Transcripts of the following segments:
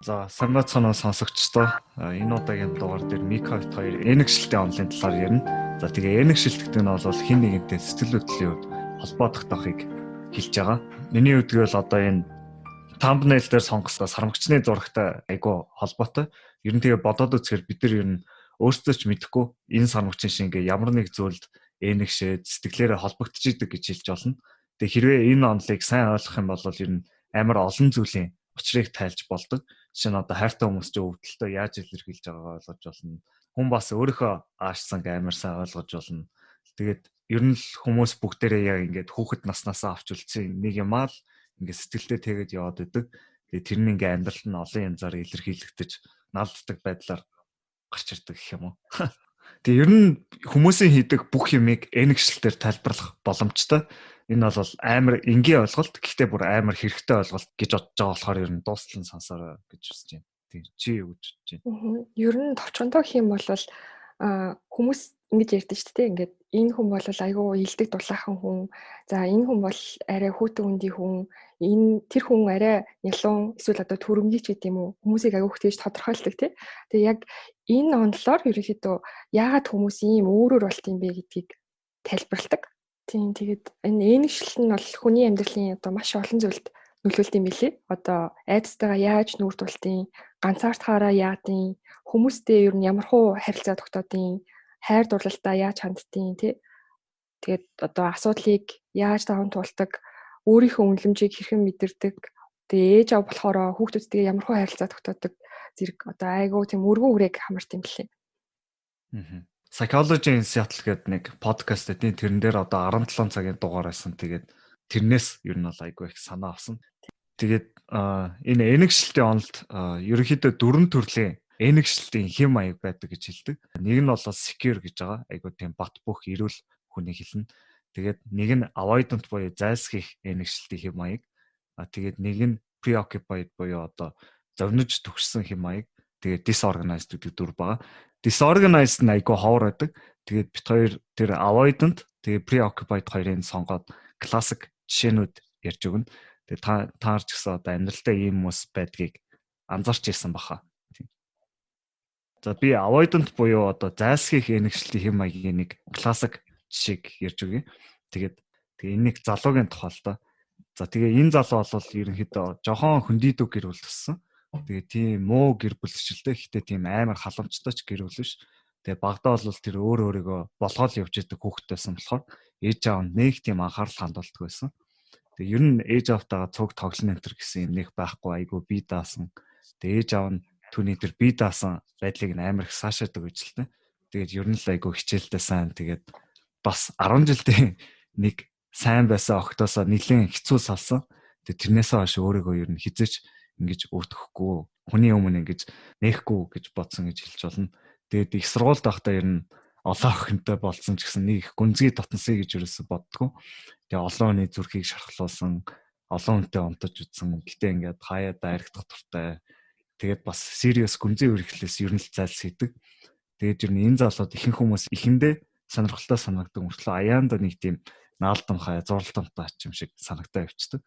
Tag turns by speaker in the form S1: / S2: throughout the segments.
S1: За, сайн бацхан сонсогчдоо энэ удаагийн дугаар дээр Микавт 2 энэгшилтэй онлын талаар ярина. За тэгээ энэгшилт гэдэг нь бол хин нэгэнтэй сэтгэл хөдлөлийн хувьд холбоодох тохыг хэлж байгаа. Миний үдгээл одоо энэ thumbnail дээр сонгосноо сармагчны зурагтай айгу холбоотой. Ер нь тэгээ бодоод үзэхээр бид нар ер нь өөрсдөө ч мэдэхгүй энэ сармагчин шиг ингээ ямар нэг зүйлд энэгшээд сэтгэлээрээ холбогдож идэг гэж хэлж болно. Тэгээ хэрвээ энэ онлыг сайн ойлгох юм бол ер нь амар олон зүйлийн учрыг тайлж болдог. Жишээ нь одоо хайртай хүмүүс чинь өвдөлтөө яаж илэрхийлж байгаагаа ойлгож болно. Хүн бас өөрийнхөө аашсан амар сайн ойлгож болно. Тэгээд ер нь л хүмүүс бүгдээрээ яг ингээд хүүхэд наснаасаа авч үлдсэн нэг юм аа л ингээд сэтгэлдээ тэгээд яваад идэг. Тэгээд тэр нь ингээд амьдралд нь олон янзаар илэрхийлэгдэж наалддаг байдлаар гарч ирдэг гэх юм уу. Тэгээд ер нь хүмүүсийн хийдэг бүх юмыг энэгшлэлээр тайлбарлах боломжтой. Энэ бол амар энгийн ойлголт, гэхдээ бүр амар хэрэгтэй ойлголт гэж бодож байгаа болохоор ер нь дуустал нь сонсороо гэж хүсэж байна. Тийм чи юу гэж бодож байна?
S2: Ер нь товчхонтой гэх юм бол хүмүүс ингэж ярьдэн шүү дээ. Ингээд энэ хүн бол айгүй илдэг дулаахан хүн. За энэ хүн бол арай хүүтэн үндий хүн. Тэр хүн арай нялуун эсвэл одоо төрөмгий ч гэдэм үү. Хүмүүсийг айгүй хтэж тодорхойлдог тий. Тэгээ яг энэ онолоор ерөнхийдөө яагаад хүмүүс ийм өөрөөр болт юм бэ гэдгийг тайлбарладаг. Тийм тэгээд энэ энэгшил нь бол хүний амьдралын одоо маш олон зүйлд нөлөөлт юм билий. Одоо айдастайгаа яаж нүүр тултын, ганцаардахаараа яадын, хүмүүстэй ер нь ямар хуу харилцаа тогтоодын, хайр дурлалтаа яаж ханддیں۔ Тэгээд одоо асуудлыг яаж даван туулдаг, өөрийнхөө үнэлэмжийг хэрхэн мэдэрдэг, тэгээ ээж аав болохоор хүүхдүүдтэйгээ ямар хуу харилцаа тогтоодог зэрэг одоо айгуу тийм өргөн үрээг хамарт юм билий.
S1: Psychology in Seattle гэдэг нэг подкаст эдийн тэрэн дээр одоо 17 цагийн дугаар байсан. Тэгээд тэрнээс ер нь бол айгүй их санаа авсан. Тэгээд энэ энэгшилтийн онолд ерөнхийдөө дөрвөн төрлийн энэгшилтийн хэм маяг байдаг гэж хэлдэг. Нэг нь бол secure гэж байгаа. Айгүй тийм бат бөх эрүүл хүний хэлнэ. Тэгээд нэг нь avoidant буюу зайлсхийх энэгшилтийн хэм маяг. Тэгээд нэг нь preoccupied буюу одоо зовниж төгссөн хэм маяг. Тэгээд disorganized гэдэг дүр байгаа. Disorganized нь айгүй ховор байдаг. Тэгээд бит хоёр тэр avoidant, тэгээд preoccupied хоёрын сонгоод classic жишээнүүд ярьж өгнө. Тэгээд таарч гэсэн одоо амьдралдаа ийм хүмүүс байдгийг анзаарч ирсэн баха. За би avoidant буюу одоо зайлсхийх энэгшилтийн хэм маягийн нэг classic жишээг ярьж өгье. Тэгээд энэ нэг залуугийн тухай л да. За тэгээ энэ залуу бол ерөнхийдөө жохон хөндийдүү гэр бүл төссөн. Тэгээ тийм муу гэр бүлчлээ. Гэхдээ тийм амар халамжтай ч гэр бүл биш. Тэгээ багадаа бол тэр өөрийгөө болгоол явж идэг хүүхдтэйсэн болохоор ээж аав нь нэг тийм анхаарал хандуулдаг байсан. Тэгээ ер нь ээж аавтайгаа цуг тоглоно энэ төр гэсэн юм нэг байхгүй айгу бие даасан. Тэгээ ээж аав нь түүний тэр бие даасан байдлыг амар их саашаадаг гэж л тэ. Тэгээд ер нь л айгу хичээлтэй сайн. Тэгээд бас 10 жилдээ нэг сайн байсан охтоосоо нэлийн хэцүү салсан. Тэгээд тэрнээсээ хойш өөрийгөө ер нь хизээч ингэж өвдөхгүй хүний өмнө ингэж нээхгүй гэж бодсон гэж хэлж болно. Тэгээд их сургуульд байхдаа ер нь олон охинтой болсон ч гэсэн нэг их гүнзгий дотносыг гэж ерөөсө боддгоо. Тэгээ олон хүний зүрхийг шархлуулсан, олон хүнтэй унтаж үзсэн. Гэтэ ингээд хаяа дайрагдах туртай. Тэгээд бас serious гүнзгий үргэлжлээс ер нь л зайлсхийдэг. Тэгээд ер нь энэ залууд ихэнх хүмүүс ихэндээ сонирхолтой санагддаг. Мөртлөө аяанда нэг тийм наалдам хаяа зурлалтантай юм шиг санагдаа явцдаг.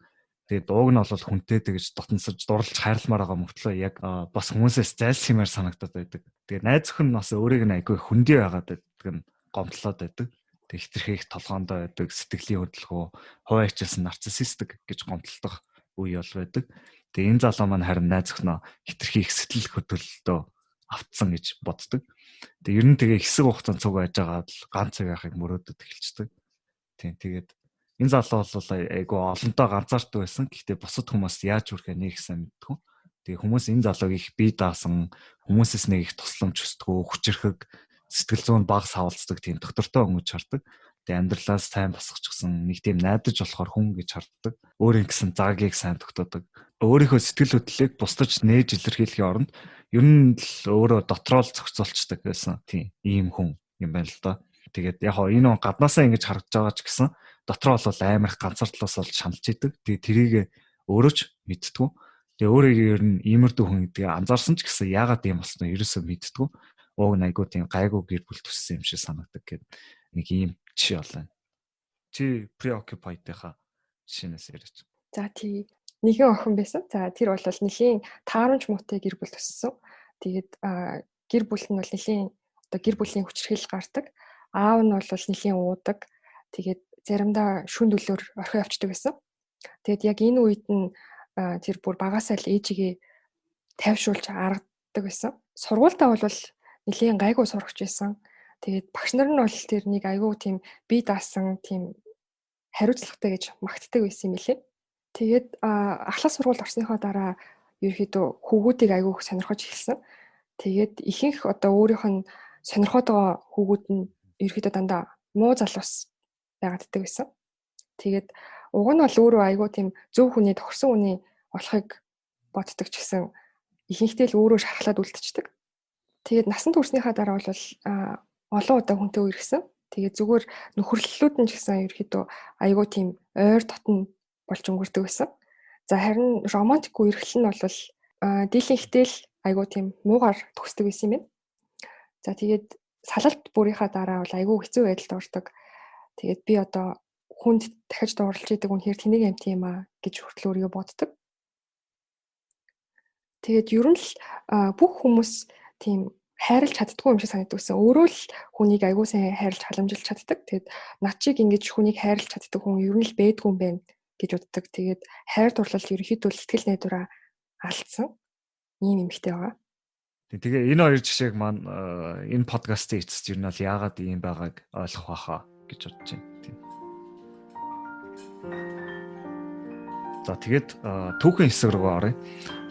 S1: Тэгээд дууг нь бол хүнтэй тэгж дотносож дурлж хайрламаар байгаа мөртлөө яг бас хүмүүсээс зайлсхиймээр санагдаад байдаг. Тэгээд найз өхөн нь бас өөрийг нь айгүй хүндий байгаад байдаг нь гомдлоод байдаг. Тэг хитрхийх толгоондоо байдаг, сэтгэлийн хөдөлгөөн, хувь ачаалсан нарциссистик гэж гомдлох үе бол байдаг. Тэгээ энэ залуу маань харин найз өхнөө хитрхийх сэтгэл хөдлөлтөө автсан гэж боддог. Тэг ер нь тэгээ хэсэг хугацаанд цуг байж байгаа л ганц цаг яхахыг мөрөөдөд эхэлждэг. Тийм тэгээд энэ залуу бол айгу олонтоо ганцаартай байсан. Гэхдээ бусад хүмүүс яаж хүрхээ нэг сайн мэдтгүү. Тэгээ хүмүүс энэ залууг их бие даасан, хүмүүсээс нэг их тусламж хүсдэггүй, хүчрэхэг, сэтгэл зүйн баг савлцдаг тийм доктортой өнгөж хардаг. Тэгээ амьдралаас сайн босгочихсон нэг тийм найдаж болохоор хүн гэж харддаг. Өөрийн гэсэн заагийг сайн тогтоодог. Өөрийнхөө сэтгэл хөдлөлийг бусдаж нээж илэрхийлэхийн оронд ер нь л өөрөө дотроо л зохицуулцдаг байсан тийм ийм хүн юм байна л да. Тэгээд яг хоо энэ гаднаасаа ингэж харагдж байгаа ч гэсэн дотроо бол амар их ганцаардлаас бол шаналж идэг. Тэгээ тэрийг өөрөө ч мэдтгүү. Тэгээ өөрийгөө ер нь иймэрдүү хүн гэдгийг анзаарсан ч гэсэн яагаад ийм болсноо ерөөсөө мэдтгүү. Ууг айгуу тийм гайгүй гэр бүл төссөн юм шиг санагдаг гэдэг нэг ийм жишээ болоо. Чи preoccupied-ийнхаа жишээнээс яриач.
S2: За тий. нэгэн охин байсан. За тэр бол нэлийн таарамж муутай гэр бүл төссөн. Тэгээд гэр бүл нь бол нэлийн одоо гэр бүлийн хүчирхийлэл гардаг. Аав нь бол нэлийн уудаг. Тэгээд заримдаа шүн дөлөөр орхио явцдаг байсан. Тэгээд яг энэ үед нь тэр бүр багасаа л ээжигээ тайвшруулж аргадаг байсан. Сургуультаа бол нэлийн гайгүй сурагч байсан. Тэгээд багш нар нь бол тэрнийг айгүй тийм бие даасан тийм хариуцлагатай гэж магтдаг байсан юм билээ. Тэгээд ахлах сургуульд орсныхоо дараа ерөөхдөө хүүгүүдийг айгүй их сонирхож эхэлсэн. Тэгээд ихэнх одоо өөрийнх нь сонирхоод байгаа хүүгүүд нь ерөөхдөө дандаа муу залуус байгааддаг байсан. Тэгээд уг нь бол өөрөө айгүй тийм зөв хүний тохирсон хүний болохыг боддог ч гэсэн ихэнхдээ л өөрөө шархлаад үлдчихдэг. Тэгээд насанд хүрснийхаа дараа бол олон удаа хүнтэй үерхсэн. Тэгээд зүгээр нөхөрлөлүүд нь ч гэсэн ерөөхдөө айгүй тийм ойр дотн болж өнгөрдөг байсан. За харин романтик үерхэл нь бол дийлэнхтэй л айгүй тийм муугар төгсдөг байсан юм байна. За тэгээд салалт бүрийнхаа дараа бол айгүй хэцүү байдалд ордог. Тэгээд би одоо хүнд дахиж дуурлж идэг үнэхээр тэнэг амт юм аа гэж хүртэл өөрийгөө боддог. Тэгээд ер нь л бүх хүмүүс тийм хайрлж чаддгүй юм шиг санагддаг гэсэн. Өөрөө л хүнийг айгүй сайн хайрлж халамжилж чаддаг. Тэгээд над чиг ингэж хүнийг хайрлж чаддаг хүн ер нь л бэдгүй юм байна гэж боддог. Тэгээд хайр дурлал ерөнхийдөө итгэл найдвараа алдсан ийм эмэгтэй байгаа.
S1: Тэгээ энэ хоёр жишээг маань энэ подкастын эцэст ер нь бол яагаад ийм байгааг ойлгох байхаа гэж бодож байна. Тийм. За тэгээд түүхэн хэсэг рүү оръё.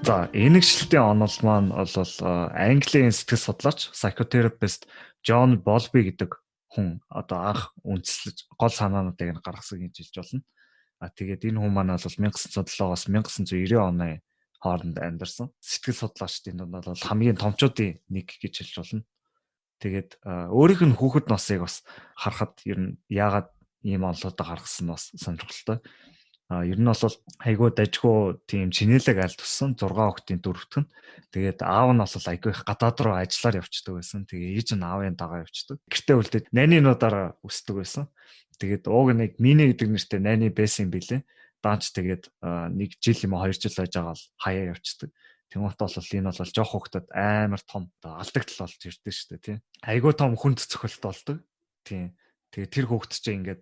S1: За энэгшлтийн онол маань бол Английн сэтгэл судлаач, psychotherapist John Bowlby гэдэг хүн одоо анх үндэслэж гол санаануудыг гаргасан гэж хэлж болно. Тэгээд энэ хүн маань бол 1907-оос 1990 оны хооронд амьдарсан. Сэтгэл судлаачдын дунд бол хамгийн томчуудын нэг гэж хэлж болно. Тэгээд өөрийнх нь хүүхэд насыг бас харахад ер нь яагаад ийм онолуудаа гаргасан нь бас сонирхолтой. Ер нь бол айгүй дажгүй тийм чинэлэг аль туссан 6 хүүхдийн дөрөвт нь. Тэгээд аав нь бол айгүй их гадаад руу ажиллаар явцдаг байсан. Тэгээ ээж нь аавын дагаа явцдаг. Гэртээ үлдээд найнинуудаараа өсдөг байсан. Тэгээд ууг нэг Мини гэдэг нэртэй найны байсан юм билэ. Даанч тэгээд нэг жил юм уу 2 жил байж байгаа л хаяа явцдаг. Тэнгуут бол энэ бол жоох хүүхдэд амар том алдагдал болж ирдэг шүү дээ, тийм. Айгүй том хүнд цохилт болдог. Тийм. Тэгээд тэр хүүхд чинь ингээд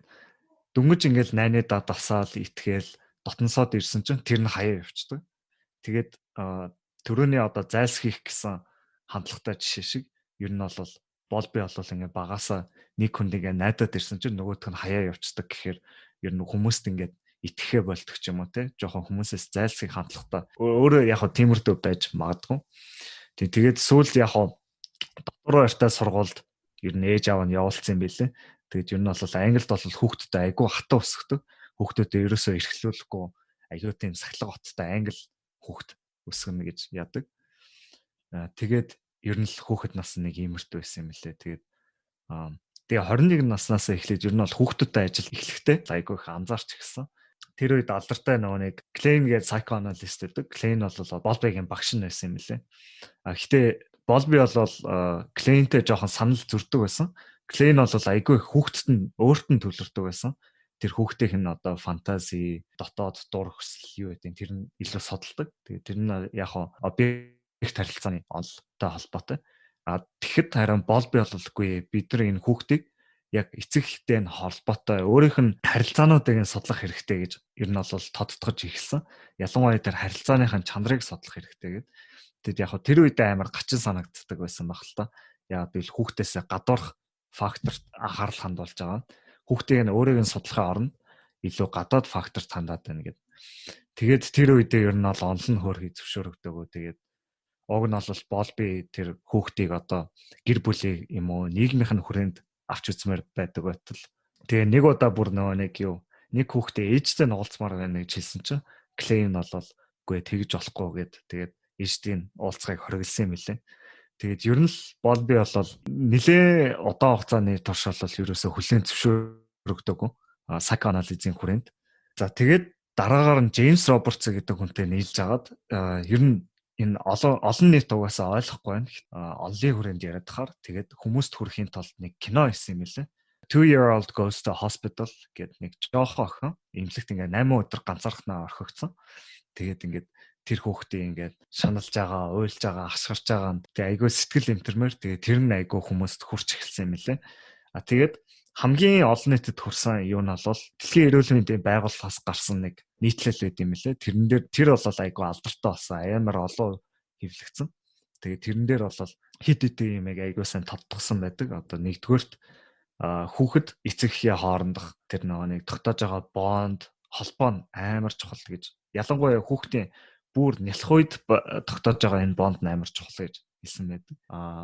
S1: дөнгөж ингээл найнуудаа дасаал итгээл дотносоод ирсэн чинь тэр нь хаяа явцдаг. Тэгээд төрөний одоо зайлсхийх гэсэн хандлагатай жишээ шиг ер нь бол Болби бол ингээ багасаа нэг хүнийг найдаад ирсэн чинь нөгөөх нь хаяа явцдаг гэхээр ер нь хүмүүст ингээд итгэхэ болдог ч юм уу те жоохон хүмүүсээс зайлсхийх хандлагатай өөрөө яг хөө тиймэрдүү байж магадгүй. Тэгээд сүүлд яг хөө дотор байртай сургуульд ер нь ээж аав нь явуулсан юм билээ. Тэгээд ер нь бол Англид бол хүүхдүүдэд айгүй хатаа өсгдөг. Хүүхдүүдэд ерөөсөө эрхлүүлэхгүй айгүй тийм сахилга хоттой англи хүүхд өсгөнө гэж яадаг. Тэгээд ер нь л хүүхэд нас нэг иймэрхүү байсан юм лээ. Тэгээд тэгээ 21 наснаас эхлээд ер нь бол хүүхдүүдтэй ажил эхлэхдээ айгүй их анзаарч ирсэн. Тэр үед алдартай нэг Klein гэдэг psychoanalyst байдаг. Klein бол Bolby-гийн багш нь байсан юм лээ. Гэхдээ Bolby бол Klein-тэй жоохон санал зөрдөг байсан. Klein бол айгүй хүүхдэд нь өөрт нь төлөрдөг байсан. Тэр хүүхдийнх нь одоо фантази, дотоод дур хүсэл юу гэдэг тэр нь илүү судалдаг. Тэгээд тэр нь яг объект харилцааны онолтой холбоотой. Тэгэхэд харин Bolby болгүй бид нар энэ хүүхдийг яг эцэг эхтэй нь холбоотой өөрийнх нь харилцаануудыг судлах хэрэгтэй гэж ер нь бол тодтогч эхэлсэн. Ялангуяа тэр харилцааныхын чанарыг судлах хэрэгтэй гэдэг. Тэгэд яг тэр үедээ амар гачин санагддаг байсан баг л та. Яг бил хүүхдээсээ гадуурх факторт анхаарал хандуулж байгаа. Хүүхдийг нь өөрийг нь судлахын оронд илүү гадаад факторт хандаад байна гэдэг. Тэгээд тэр үедээ ер нь бол онол нь хөөрхий зөвшөөрөгдөөгөө. Тэгээд уг нь бол Болби тэр хүүхдийг одоо гэр бүлийн юм уу нийгмийн хүрээнд авч үзмээр байдаг байтал. Тэгээ нэг удаа бүр нэг хүүхдээ ээжтэй нуулзмаар байна гэж хэлсэн чинь Klein бол үгүй тэгж болохгүй гэд тэгээд ээжтийн уулзгыг хориглосон юм лээ. Тэгээд ер нь л Болби бол нэлээ удаан хугацааны турш бол ерөөсө хүлээн зөвшөөрөгдөөгүй psychoanalysis-ийн хүрээнд. За тэгээд дараагаар нь James Roberts гэдэг хүнтэй нийлж агаад ер нь энэ олон нийт угаасаа ойлгохгүй байна. Онлын хүрээнд яриад хахаар тэгээд хүмүүст хүрэхийн тулд нэг кино хийсэн юм лээ. 2-year-old goes to hospital гэдэг нэг жоохон охин эмнэлэгт ингээ 8 өдөр ганцаархнаа орхигдсон. Тэгээд ингээд тэр хүүхдийн ингээд шаналж байгаа, уйлж байгаа, хашгирч байгаа. Тэгээ айгүй сэтгэл эмтэрмээр тэгээ тэр нь айгүй хүмүүст хүрч эхэлсэн юм лээ. Тэгээд хамгийн олон нийтэд хүрсэн юу нь бол Дэлхийн эрүүл мэндийн байгууллагаас гарсан нэг нийтлэл байт юм лээ. Тэрэн дээр тэр бол айгүй алдартай болсон. Амар олон хэвлэгдсэн. Тэгээ тэрэн дээр бол хит хитийн юм айгүй сайн тодтогсон байдаг. Одоо нэгдүгээрт хүүхэд эцэг эхээ хоорондох тэр нэг тогтоож байгаа бонд холбоо нь амар чухал гэж. Ялангуяа хүүхдийн бүр нялх үед тогтоож байгаа энэ бонд нь амар чухал гэж хэлсэн байдаг.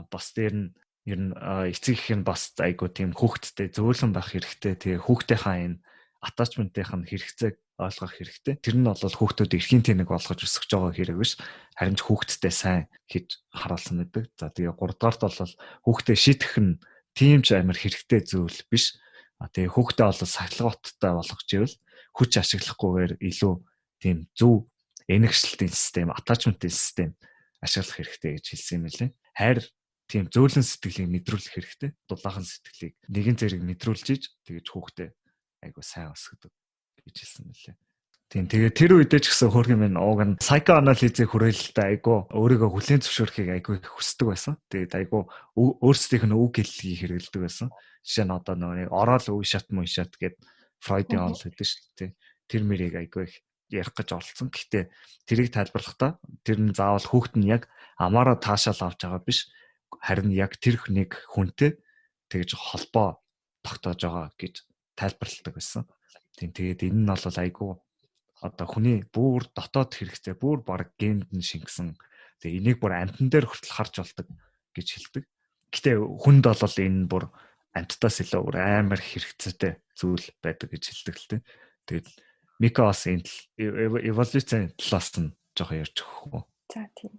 S1: Бас дээр нь ер нь эцэг эх нь бас айгүй тийм хүүхдтэй зөөлөн байх хэрэгтэй. Тэгээ хүүхдийнхаа энэ attachment-ийнх нь хэрэгцээг ойлгох хэрэгтэй. Тэр нь бол хүүхдүүд эрхийн тэнэг болгож өсгөж байгаа хэрэг биш. Харин ч хүүхдтэй сайн хийж харуулсан байдаг. За тэгээ 3 дугаарт бол хүүхдээ шийтгэх нь тийм ч амар хэрэгтэй зүйл биш. Тэгээ хүүхдээ бол сахилгааттай болгож ивэл хүч ашиглахгүйгээр илүү тийм зөв энергишлтийн систем, attachment-ийн систем ашиглах хэрэгтэй гэж хэлсэн юм лээ. Хайр тийм зөөлөн сэтгэлийг мэдрүүлэх хэрэгтэй. Дулаахан сэтгэлийг нэгэн зэрэг мэдрүүлж иж тэгэж хүүхдээ айгуу сайн өсгөдөг гэж хэлсэн мэлээ. Тийм тэгээ тэр үедээ ч гэсэн хөөрхөн минь ууг нь psychoanalysis-ийг хүрээлэлтэй айгуу өөрийгөө хүлээн зөвшөөрөхийг айгуу их хүсдэг байсан. Тэгээд айгуу өөрсдийнх нь үг хэллэгийг хэрэгэлдэг байсан. Жишээ нь одоо нэг ороод үе шат гэд Фройдын онол гэдэг шүү дээ. Тэр мэрийг айгуу их ярих гэж оролцсон. Гэхдээ тэрийг тайлбарлахдаа тэр нь заавал хүүхэд нь яг амаараа таашаал авч байгаа биш. Харин яг тэр нэг хүнтэй тэгж холбоо тогтоож байгаа гэж тайлбарладаг байсан. Тийм тэгээд энэ нь бол айгуу одоо хүний бүр дотоод хэрэгцээ бүр баг генд нь шингэсэн. Тэгээ энийг бүр амьтан дээр хүртэл харж болдог гэж хэлдэг. Гэтэ хүнд бол энэ бүр амьтдаас илүү бүр амар хэрэгцээтэй зүйл байдаг гэж хэлдэг л дээ. Тэгээд Микас энэ эволюцийн талаас нь жоохон ярьж өгөх үү?
S2: За тийм.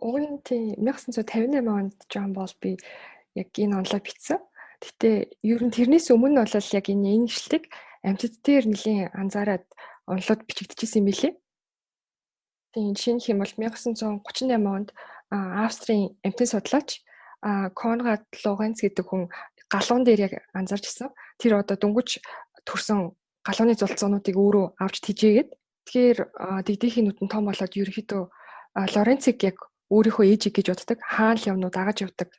S2: Уг нь тийм 1958 онд Джон Бол би яг энэ онлоо бичсэн. Гэтэ ер нь тэрнээс өмнө бол яг энэ инжилтийг амьтад дээр нэлийн анзаараад онлоод бичигдчихсэн юм билээ. Тийм жишээ нь бол 1938 онд Австрийн амьтан судлаач Конрад Лоренц гэдэг хүн галуун дээр яг анзаарч ирсэн. Тэр одоо дөнгөж төрсэн галууны зулцоонуудыг өөрөө авч тижээгээд тэгэхээр дэгдээхийн нүдэн том болоод ерөнхийдөө Лоренцийг яг өөрийнхөө ээжийг гэж боддог, хаан явнууд дагаж явдаг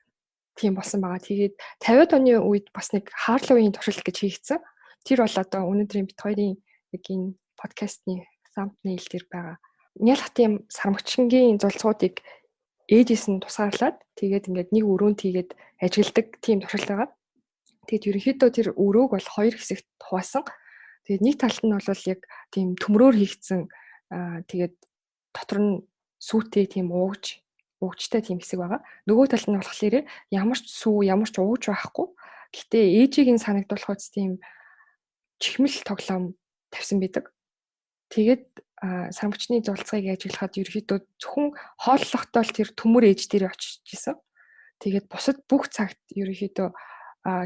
S2: тийм болсон байгаа. Тэгээд 50-аад оны үед бас нэг Харлоуийн туршилт гэж хийгдсэн. Тэр бол одоо өнөөдрийн бит хоёрын яг энэ подкастны thumbnail дээр байгаа. Нял хатын сармагчингийн зулцуудыг ээжээс нь тусгаарлаад тэгээд ингээд нэг өрөөнд хийгээд ажигладаг тийм туршилт байгаа. Тэгээд ерөнхийдөө тэр өрөөг бол хоёр хэсэгт хуваасан. Тэгээд нэг талд нь бол яг тийм төмрөөр хийгдсэн тэгээд дотор нь сүйтэй тийм уугчтай тийм хэсэг байгаа. Нөгөө талд нь болохоор ямар ч сүү, ямар ч уугч байхгүй. Гэхдээ ээжийг нь санагдуулахуйц тийм чихмэл тоглоом тавьсан байдаг. Тэгээд сармагчны зулцгийг ажиглахад ерөөхдөө зөвхөн хооллохдоо л тэр төмөр ээж дээр очиж исэн. Тэгээд бусад бүх цагт ерөөхдөө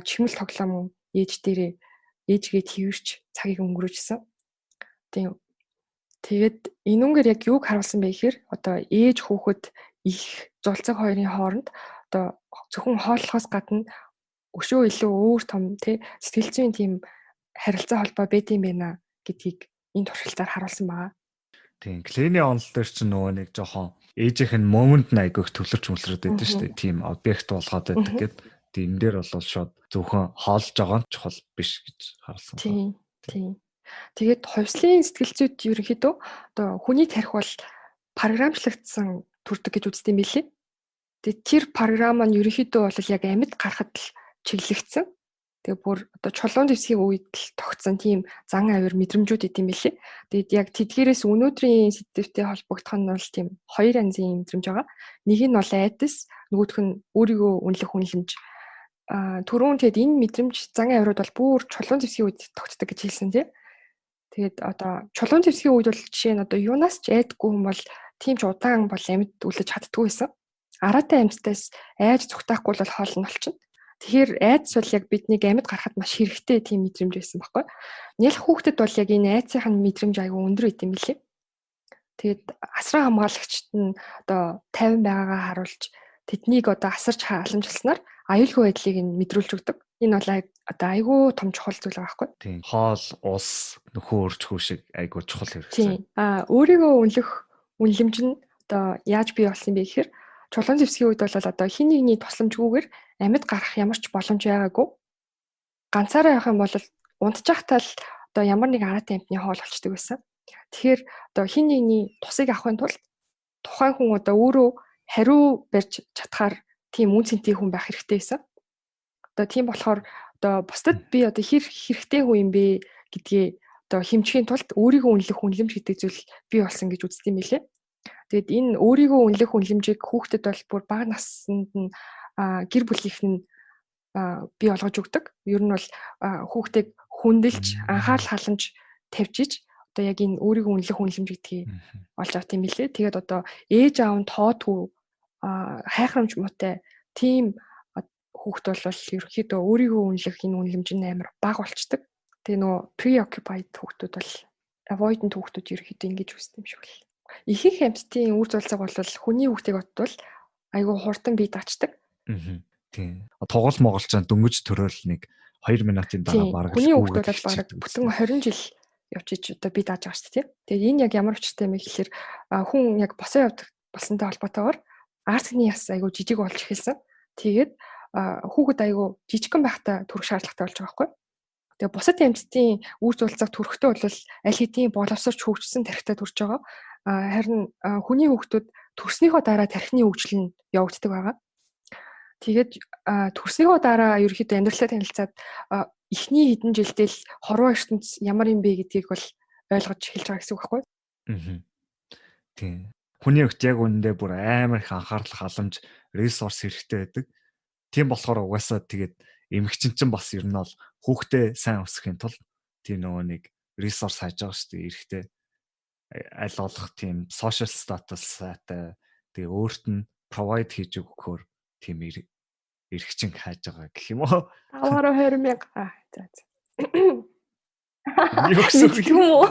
S2: чихмэл тоглоом ээж дээрээ ээжгээ твэрч цагийг өнгөрөөжсэн. Тэгээд энүүгээр яг юуг харуулсан бэ гэхээр одоо ээж хүүхэд их зулцаг хоёрын хооронд одоо зөвхөн хооллохоос гадна өшөө илүү өөр том сэтгэл зүйн тийм харилцаа холбоо байд юм байна гэдгийг энэ туршилтаар харуулсан байгаа.
S1: Тийм, Клений онол дээр ч нөгөө нэг жоохон ээжийнх нь момент айгүйх төвлөрч мөлрөд байдаг шүү дээ. Тийм объект болгоод байдаг гэд. Тийм дээр бол шууд зөвхөн хоолж байгаа нь чухал биш гэж харуулсан.
S2: Тийм. Тэгээд хувьслын сэтгэл зүйд ерөнхийдөө одоо хүний тарих бол програмчлагдсан төрдөг гэж үздэг юм билээ. Тэгээд тэр програм нь ерөнхийдөө бол яг амьд гарахад л чиглэгдсэн. Тэгээ бүр одоо чулуун дэвсгийн үед л тогтсон тийм зан авир мэдрэмжүүд идэм билээ. Тэгээд яг тэдгээрээс өнөөдрийн сэдвтэй холбогдох нь бол тийм хоёр янзын мэдрэмж байгаа. Нэг нь бол айдас, нөгөөх нь өөрийгөө үнэлэх үнэлэмж. Түрүүн тэгэд энэ мэдрэмж зан авирууд бол бүр чулуун дэвсгийн үед тогтдог гэж хэлсэн тийм. Тэгээд одоо чулуун дэвсгийн үед бол жишээ нь одоо юунаас ч айдаггүй хүн бол тийм ч удаан бол амьд үлдэж чаддгүй байсан. Араатай амьтдаас айж зүгтаахгүй бол хоол нь олчихно. Тэгэхээр айдас бол яг биднийг амьд гарахад маш хэрэгтэй тийм мэдрэмж байсан байхгүй. Нялх хүүхдэд бол яг энэ айдсынхаа мэдрэмж аягүй өндөр байт юм билээ. Тэгээд асран хамгаалагчд нь одоо 50 байгаагаа харуулж тэднийг одоо асарч халамжилснаар аюулгүй байдлыг нь мэдрүүлж өгдөг. Энэ бол одоо айгүй том чухал зүйл байгаа байхгүй.
S1: Тийм. Хоол, ус, нөхөн өрчхүү шиг айгүй чухал
S2: Тийм.
S1: хэрэгцээ.
S2: Өөрийгөө үнэлэх үнэлэмж нь одоо яаж бий болсон бэ гэхээр Чулуун зэвсгийн үед бол одоо хин нэгний тусламжгүйгээр амьд гарах ямар ч боломж байгаагүй. Ганцаараа явах юм бол унтчихтаа л одоо ямар нэг араатай амьтны хоол болчдөг байсан. Тэгэхээр одоо хин нэгний тусыг авахын тулд тухайн хүн одоо өөрөө хариу барьж чадхаар тийм үн цэнтэй хүн байх хэрэгтэй байсан. Одоо тийм болохоор одоо бусдад би одоо хэрэгтэй хүн юм бэ гэдгээ одоо хэмжихийн тулд өөрийгөө үнэлэх үнэлэмж гэдэг зүйл бий болсон гэж үздэг юм билээ. Тэгэд энэ өөрийгөө үнэлэх үнэлэмжийг хүүхдэд бол бүр бага наснд нь гэр бүлийнх нь бий болгож өгдөг. Ер нь бол хүүхдийг хүндэлж анхаарал халамж тавьж иж одоо яг энэ өөрийгөө үнэлэх үнэлэмж гэдгийг олж авт юм билээ. Тэгээд одоо ээж аав нь тоодгүй хайхрамж муутай тийм хүүхд бол ерөнхийдөө өөрийгөө үнэлэх энэ үнэлэмж нь амар бага болчдөг. Тэгээ нөгөө preoccupied хүүхдүүд бол avoidant хүүхдүүд ерөнхийдөө ингэж үүсдэг юм шиг байна. Ихэнх амьтдын үр зорилго бол хүний хүүхдийг бодвол айгүй хурдан бие даачдаг.
S1: Тийм. Тоглол моголчаа дөнгөж төрөөл нэг 2 минутын дараа бараг
S2: хүний хүүхдүүд бол бараг бүтэн 20 жил явчих одоо бие дааж байгаа шүү дээ. Тэгээд энэ яг ямар учиртай юм бэ гэхээр хүн яг босоо явдаг болсонтой холбоотойгоор арцны яс айгүй жижиг болж эхэлсэн. Тэгээд хүүхэд айгүй жижигхэн байхдаа төрөх шаардлагатай болж байгаа байхгүй. Тэгээ бусад амьтдын үр зорилго төрөхтэй бол аль хэдийн боловсрч хөгжсөн тархитай төрж байгаа. Харин хүний хүүхдүүд төрснийхөө дараа тархины хөгжил нь явагддаг байгаа. Тэгээд төрснийхөө дараа ерөөхдөө амьдралаа танилцаад эхний хэдэн жилдээ л хорвоо ертөнц ямар юм бэ гэдгийг бол ойлгож эхэлж байгаа гэсэн үг байхгүй юу?
S1: Тийм. Хүний өгт яг үүндээ бүр амар их анхаарал халамж, ресурс хэрэгтэй байдаг. Тийм болохоор угаасаа тэгээд эмэгчин чинь бас ер нь бол хүүхдээ сайн өсгөхийн тулд тийм нөгөө нэг ресурс хайж байгаа шүү дээ. Эрэхтэй аль болох тийм social status-тай тэгээ өөрт нь provide хийж өгөхөөр тийм эрхчин хайж байгаа гэх юм уу?
S2: 20,000. За.
S1: Юу гэсэн юм уу?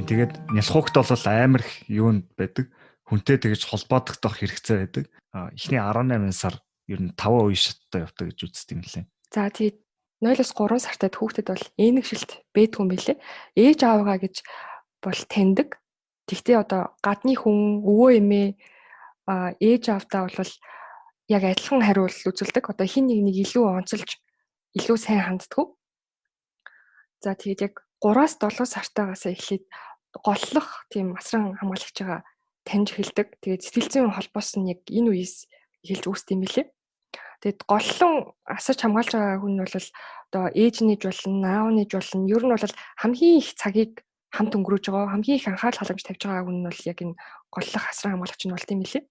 S1: Тэгээд нялхуугт бол амар их юунд байдаг. Хүнтэй тэгж холбоодох хэрэгцээ байдаг. Эхний 18 сар ер нь 5 үе шаттай явдаг гэж үздэг юм лээ.
S2: За тэгээд 0-3 сартад хүүхдэд бол ээнэгшилт бэдгүй юм билээ. Ээж аавгаа гэж бол таньдаг. Тэгтээ одоо гадны хүн өвөө эмээ ээж аавдаа бол яг адилхан хариул үзүүлдэг. Одоо хин нэгнийг илүү онцолж илүү сайн ханддаг. За тэгээд яг 3-7 сартаагаас эхлээд голлох тийм асран хамгаалагчаа таньж эхэлдэг. Тэгээд сэтгэл зүйн холбоос нь яг энэ үеэс эхэлж үүсдэг юм билээ. Тэгээд голлон асарч хамгаалж байгаа хүн бол одоо ээж нээж болон аав нээж болон ер нь бол хамгийн их цагийг хамт өнгөрөөж байгаа, хамгийн их анхаарал халамж тавьж байгаа хүн нь бол яг энэ голлох асран хамгаалагч нь болт юм билээ.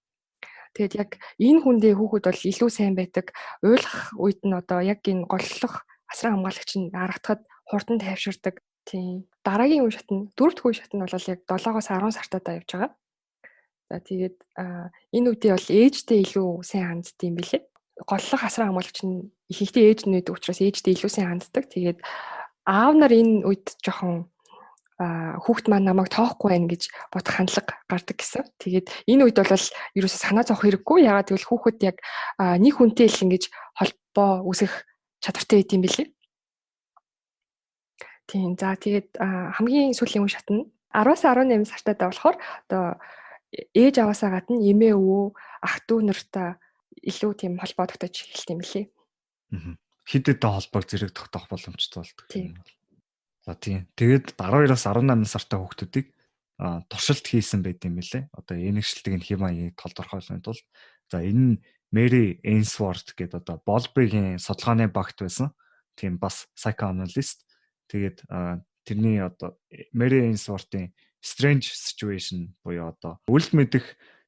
S2: Тэгээд яг энэ хүндээ хүүхэд бол илүү сайн байдаг. Уйлах үед нь одоо яг энэ голлох асран хамгаалагч нь харагдахад хурдан тайвширдаг. Тийм. Дараагийн үе шат нь 4 дахь үе шат нь бол яг 7-оос 10 сартаа явж байгаа. За тэгээд энэ үедээ бол ээжтэй илүү сайн ханддаг юм билээ. Голлох асран хамгаалагч нь ихэнхдээ ээж нь байдаг учраас ээжтэй илүү сайн ханддаг. Тэгээд аав нар энэ үед жоохон хүүхд маань намайг тоохгүй байна гэж бодох хандлага гардаг гэсэн. Тэгээд энэ үед бол ерөөсөө санаа зовох хэрэггүй. Ягаад гэвэл хүүхэд яг нэг хүнтэй л ингэж холбоо үүсгэх чадвартай байт юм билээ. Тийм. За тэгээд хамгийн сүүлийн үе шат нь 10-18 сартад болохоор одоо ээж аваасаа гадна эмээ өвөө ах дүү нартай илүү тийм холбоо тогтоож эхэлт юм лээ.
S1: Хидэдтэй холбоог зэрэг тогтоох боломжтой болдог. За тийм. Тэгээд 12-аас 18 сартай хүүхдүүдийг туршилт хийсэн байт юм лээ. Одоо энэгшлтийг нь хэмээн толдорхойлохын тулд за энэ нь Мэри Эйнсворт гэдэг одоо Болбигийн судалгааны багт байсан. Тийм бас psychoanalyst. Тэгээд тэрний одоо Мэри Эйнсвортын Strange Situation буюу одоо үл мэдэх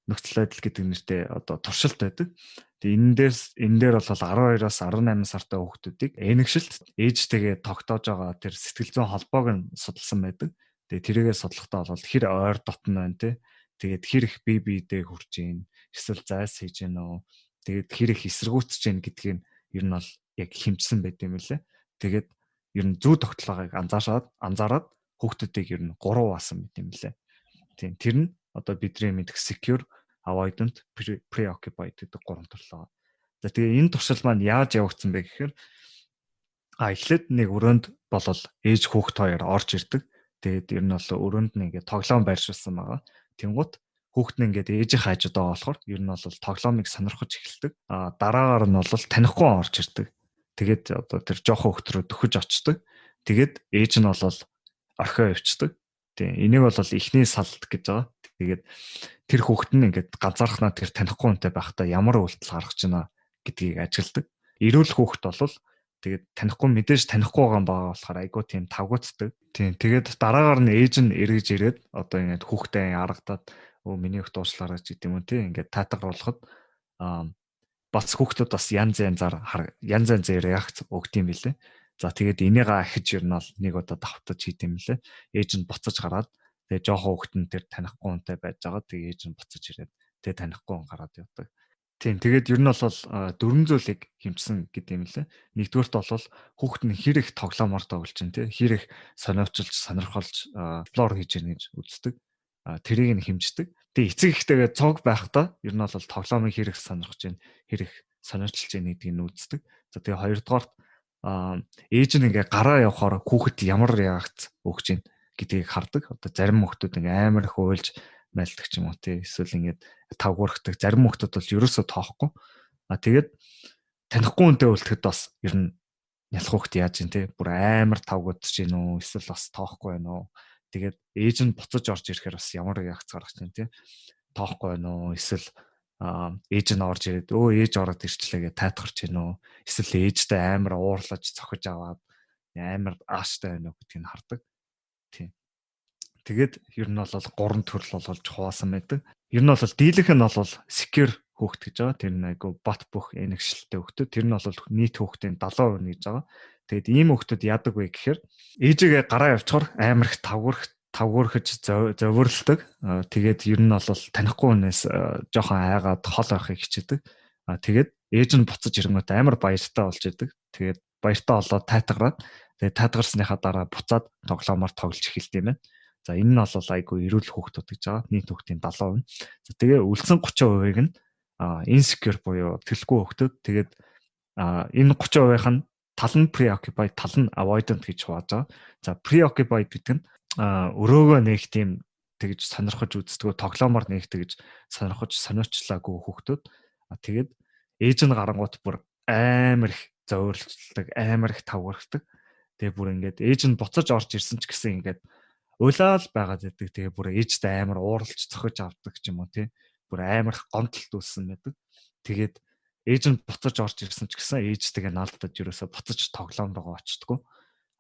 S1: нөхцөл байдал гэдэг нэртэй одоо туршилт байдаг. Тэгээ энэ дээр бол 12-аас 18 сартай хүүхдүүдийг энэгшилт ээжтэйгээ тогтоож байгаа тэр сэтгэл зүйн холбоог нь судалсан байдаг. Тэгээ тэрийгээ судлахдаа бол хэр ойр дотно байна те. Тэгээд хэр их бие биедээ хүрж гин, эсвэл зайс хийж гин үү. Тэгээд хэр их эсэргүүцэж гин гэдгийг ер нь бол яг хэмжсэн байт юм лээ. Тэгээд ер нь зүй тогтолгоог анзаараад хүүхдүүдийг ер нь 3 баасан байт юм лээ. Тийм тэр нь одоо бидний мэдэх secure avoidant, preoccupied гэдэг гурван төрөл байгаа. За тэгээ энэ туршил маань яаж явагдсан бэ гэхээр эхлээд нэг өрөөнд болол ээж хүүхэд хоёр орж ирдэг. Тэгээд ер нь бол өрөөнд нь ингээд тоглоом байршуулсан байгаа. Тэнгуут хүүхэд нь ингээд ээжийнхээ хажууд байгаа болохоор ер нь бол тоглоомыг сонирхож эхэлдэг. Дараагаар нь бол танихгүй орж ирдэг. Тэгээд одоо тэр жоохон хүүхэд рүү дөхөж очдог. Тэгээд ээж нь бол орхио явцдаг. Тийм энийг бол эхний салт гэж байгаа. Тэгээд тэр хүүхэд нь ингээд ганцаархнаа тэр танихгүй хүнтэй байхдаа ямар үйлдэл гаргаж байна гэдгийг ажигладаг. Эрүүл хүүхэд бол тэгээд танихгүй мэдээж танихгүй байгаа болохоор айгуу тийм тавгуутдаг. Тийм тэгээд дараагаар нь ээж нь эргэж ирээд одоо ингээд хүүхдээ харагдаад миний хүүхд уучлаарай гэж гэдэг юм уу тийм ингээд таатгаруулахад бас хүүхдүүд бас янз янзаар реакц өгдөм билээ. За тэгээд энийг ахиж ер нь бол нэг удаа давтаж хийдэм билээ. Ээж нь буцаж гараад тэгээд жоохон хүүхэд нь тэр танихгүй хүнтэй байж байгаа. Тэгээд ээж нь буцаж ирээд тэгээд танихгүй хүн гараад явдаг. Тийм тэгээд ер нь бол дөрвөн зүйлийг хэмжсэн гэдэг юм лээ. Нэгдүгээрт бол хүүхэд нь хэр их тоглоомор тоглож чинь тий хэр их сониучилж сонирхолж эксплор хийж яах гэж үздэг. Тэрийг нь хэмждэг. Тэгээ эцэг ихтэйгээ цог байхдаа ер нь бол тоглоомыг хэр их сонирхож чинь хэр их сониучилж чинь гэдгийг нь үздэг. За тэгээ хоёрдугаарт ээж нь ингээ гараа явахаар хүүхэд ямар реакц өгч чинь гэдгийг хардаг. Одоо зарим хүүхдүүд ингээ амар их уйлж мэлдэг ч юм уу тий эсвэл ингээд тавгуурхдаг зарим хүмүүсд бол ерөөсөө тоохгүй. Тэгээд танихгүй хүнтэй үлдэхэд бас ер нь нялх хүүхд яаж юм тий бүр амар тавгуудж гин үү эсвэл бас тоохгүй байна уу. Тэгээд ээж нь буцаж орж ирэхээр бас ямар реакц гаргаж байна тий тоохгүй байна уу эсвэл ээж нь орж ирээд ээж ороод ирчлээ гэж тайтгарч гин үү эсвэл ээжтэй амар уурлаж цохиж аваад амар ааштай байна уу гэдгийг нь хардаг. Тий. Тэгээд ер нь бол гурван төрөл болж хуваасан байдаг. Ер нь бол дийлэнх нь бол secure хүүхэд гэж байгаа. Тэр нь айгу бат бөх энэгшилтэй хүүхэд. Тэр нь бол нийт хүүхдийн 70% гэж байгаа. Тэгээд ийм хүүхдүүд яадаг вэ гэхээр ээжигээ гараа явчихаар амар их тавгуурхаж зовирлдаг. Тэгээд ер нь бол танихгүй хүнээс жоохон айгаад хол авахыг хичээдэг. Тэгээд ээж нь буцаж ирэнгүүт амар баяртай болж идэг. Тэгээд баяртай болоод тайтгараад тэгээд тайтгарсныхаа дараа буцаад тоглоомоор тоглож эхэлдэг юм байна. За энэ нь бол айгүй эрүүл хүүхдүүд гэж байгаа. Нийт хүүхдийн 70%. За тэгээ үлдсэн 30%-ыг нь insecure буюу тэлгүй хүүхдүүд. Тэгээд энэ 30%-ийнх нь тал нь preoccupied, тал нь avoidant гэж хувааж байгаа. За preoccupied гэдэг нь өрөөгөө нэг тийм тэгж сонирхож үздэг, тоглоомоор нэг тэгж сонирхож сониучлаагүй хүүхдүүд. Тэгээд ээж нь гарангуут бүр амар их зовирлцдаг, амар их тавгуурхдаг. Тэгээ бүр ингээд ээж нь буцаж орж ирсэн ч гэсэн ингээд уйлаал байгаад байдаг. Тэгээ бүр ээжтэй амар ууралж цохиж авдаг ч юм уу тий. Бүр амар гомдолт үүссэн байдаг. Тэгээд ээж нь буцаж орж ирсэн ч гэсэн ээжтэйгээ наалдаад ерөөсө буцаж тоглоом руу очтгоо.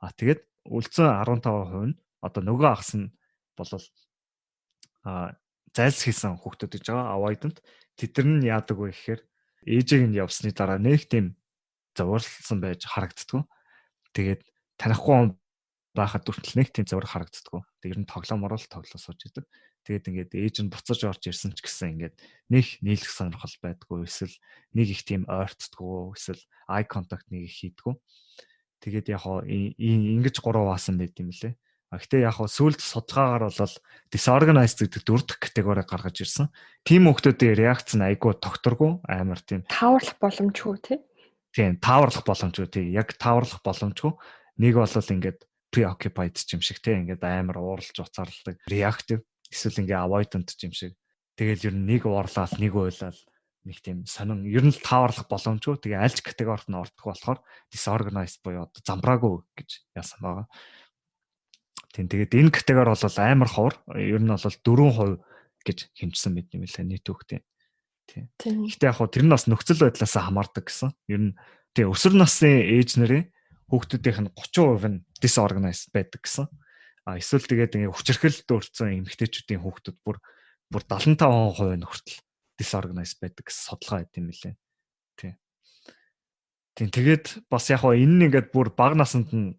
S1: Тэгээд үлдсэн 15% нь одоо нөгөө ахс нь болол зайлс хийсэн хүүхдүүд гэж байгаа. Avoidant. Тэдэр нь яадаг вэ гэхээр ээжийг нь явсны дараа нэг тийм зовирлсан байж харагддаг. Тэгээд танихгүй байхад хүртэл нэг тийм зураг харагддаг. Тэгээд ер нь тоглоомоор л тоглоо сууж идэг. Тэгээд ингээд ээж нь буцаж орж ирсэн ч гэсэн ингээд нэг нийлэх сонирхол байдгүй, эсвэл нэг их тийм ойртдаггүй, эсвэл eye contact нэг их хийдэггүй. Тэгээд яг хоо ингэж 3 хуваасан байт юм лээ. Гэхдээ яг хоо сүлд судалгаагаар бол disorganized гэдэг 4 дахь категори гаргаж ирсэн. Тим хүмүүсийн реакц нь айгүй тогтворгүй, амар тийм
S2: тааварлах боломжгүй тий.
S1: Тийм, тааварлах боломжгүй тий. Яг тааварлах боломжгүй. Нэг бол ингээд preoccupied ч юм шиг тийм ингээд амар ууралж уцаарладаг, reactive эсвэл ингээ avoidant ч юм шиг. Тэгэл ер нь нэг уурлал, нэг уйлал, нэг тийм сонин ер нь л тааварлах боломжгүй. Тэгээ аль ч категорид нь ордог болохоор disorganized буюу одоо замбраагүй гэж яасан байгаа. Тийм тэгээд энэ категори бол амар ховор. Ер нь бол 4% гэж хэмжсэн байт юм лээ нийт хүүхдийн. Тийм. Гэхдээ яг хөө тэр нь бас нөхцөл байдлаас хамаардаг гэсэн. Ер нь тийм өсвөр насны ээж нарын хүүхдүүдийнх нь 30% нь disorganized байдаг гэсэн. Эсвэл тэгээд ингээ хүчирхэлд өртсөн эмэгтэйчүүдийн хүүхдүүд бүр 75% нь хүртэл disorganized байдаг гэсэн судалгаа байт юм лээ. Тийм тэгээд бас яг хоо энэ нь ингээд бүр бага наснд нь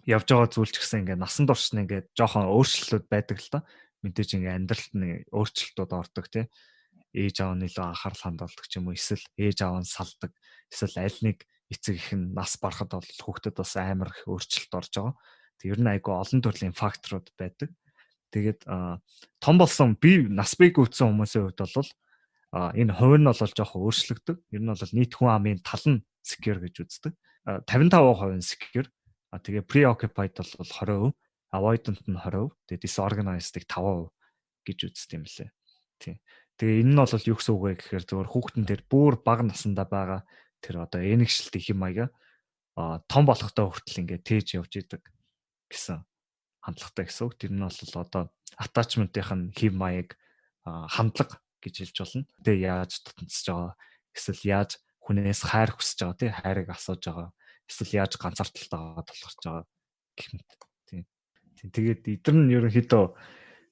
S1: явж байгаа зүйл ч гэсэн ингээ насан турш нь ингээ жоохон өөрчлөлтүүд байдаг л та. Мэдээж ингээ амьдралд нь өөрчлөлтүүд ордог тий. Ээж аав нь илүү анхаарал хандуулдаг ч юм уу, эсвэл ээж аав нь салдаг, эсвэл аль нэг эцэг их нь нас барахад бол хүүхдэд бас амар их өөрчлөлт орж байгаа. Тэг ер нь айгүй олон төрлийн факторууд байдаг. Тэгээд том болсон нас бий гүйцсэн хүмүүсийн хувьд бол Энэ хувь нь бол жоохон өөрчлөгдөв. Ер нь бол нийт хүн амын тал нь secure гэж үздэг. 55% нь secure. Тэгээ preoccupied бол 20%, avoidant нь 20%, тэгээ disorganized-ыг 5% гэж үздэг юм лээ. Тийм. Тэгээ энэ нь бол юу гэсэн үг вэ гэхээр зөвхөн хүүхдэн дээр бүр бага насндаа байгаа тэр одоо энэгшилт их юм аяга том болохтой хүртэл ингээд тээж явж идэг гэсэн хандлагатай гэсэн үг. Тэр нь бол одоо attachment-ийнх нь хэв маяг хандлага гэж хэлж болно. Тэгээ яаж тутамдсаж байгаа, эсвэл яаж хүнээс хайр хүсэж байгаа, тий хайрыг асууж байгаа, эсвэл яаж ганцаардлалтаа тулгарч байгаа гэх мэт. Тийм. Тэгээд эдгээр нь ерөнхийдөө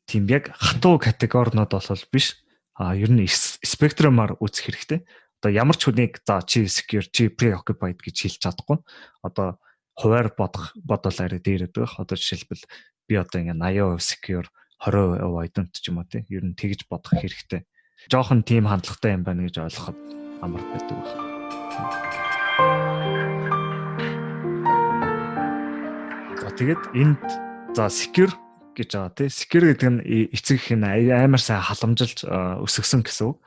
S1: тийм яг хатуу категоринод бол биш. Ер нь спектрумаар үзэх хэрэгтэй. Одоо ямар ч хүнийг за чи secure, чи preoccupied гэж хэлж чадахгүй. Одоо хуваар бодвол арай дээр өгөх. Одоо жишээлбэл би одоо ингээ 80% secure, 20% avoidant ч юм уу тий. Ер нь тэгж бодох хэрэгтэй. Жохон тийм хандлагатай юм байна гэж ойлгоход амар байдаг байна. За тэгээд энд за secure гэж байгаа тий. Secure гэдэг нь эцэг их нь амар сайн халамжилж өсгсөн гэсэн үг.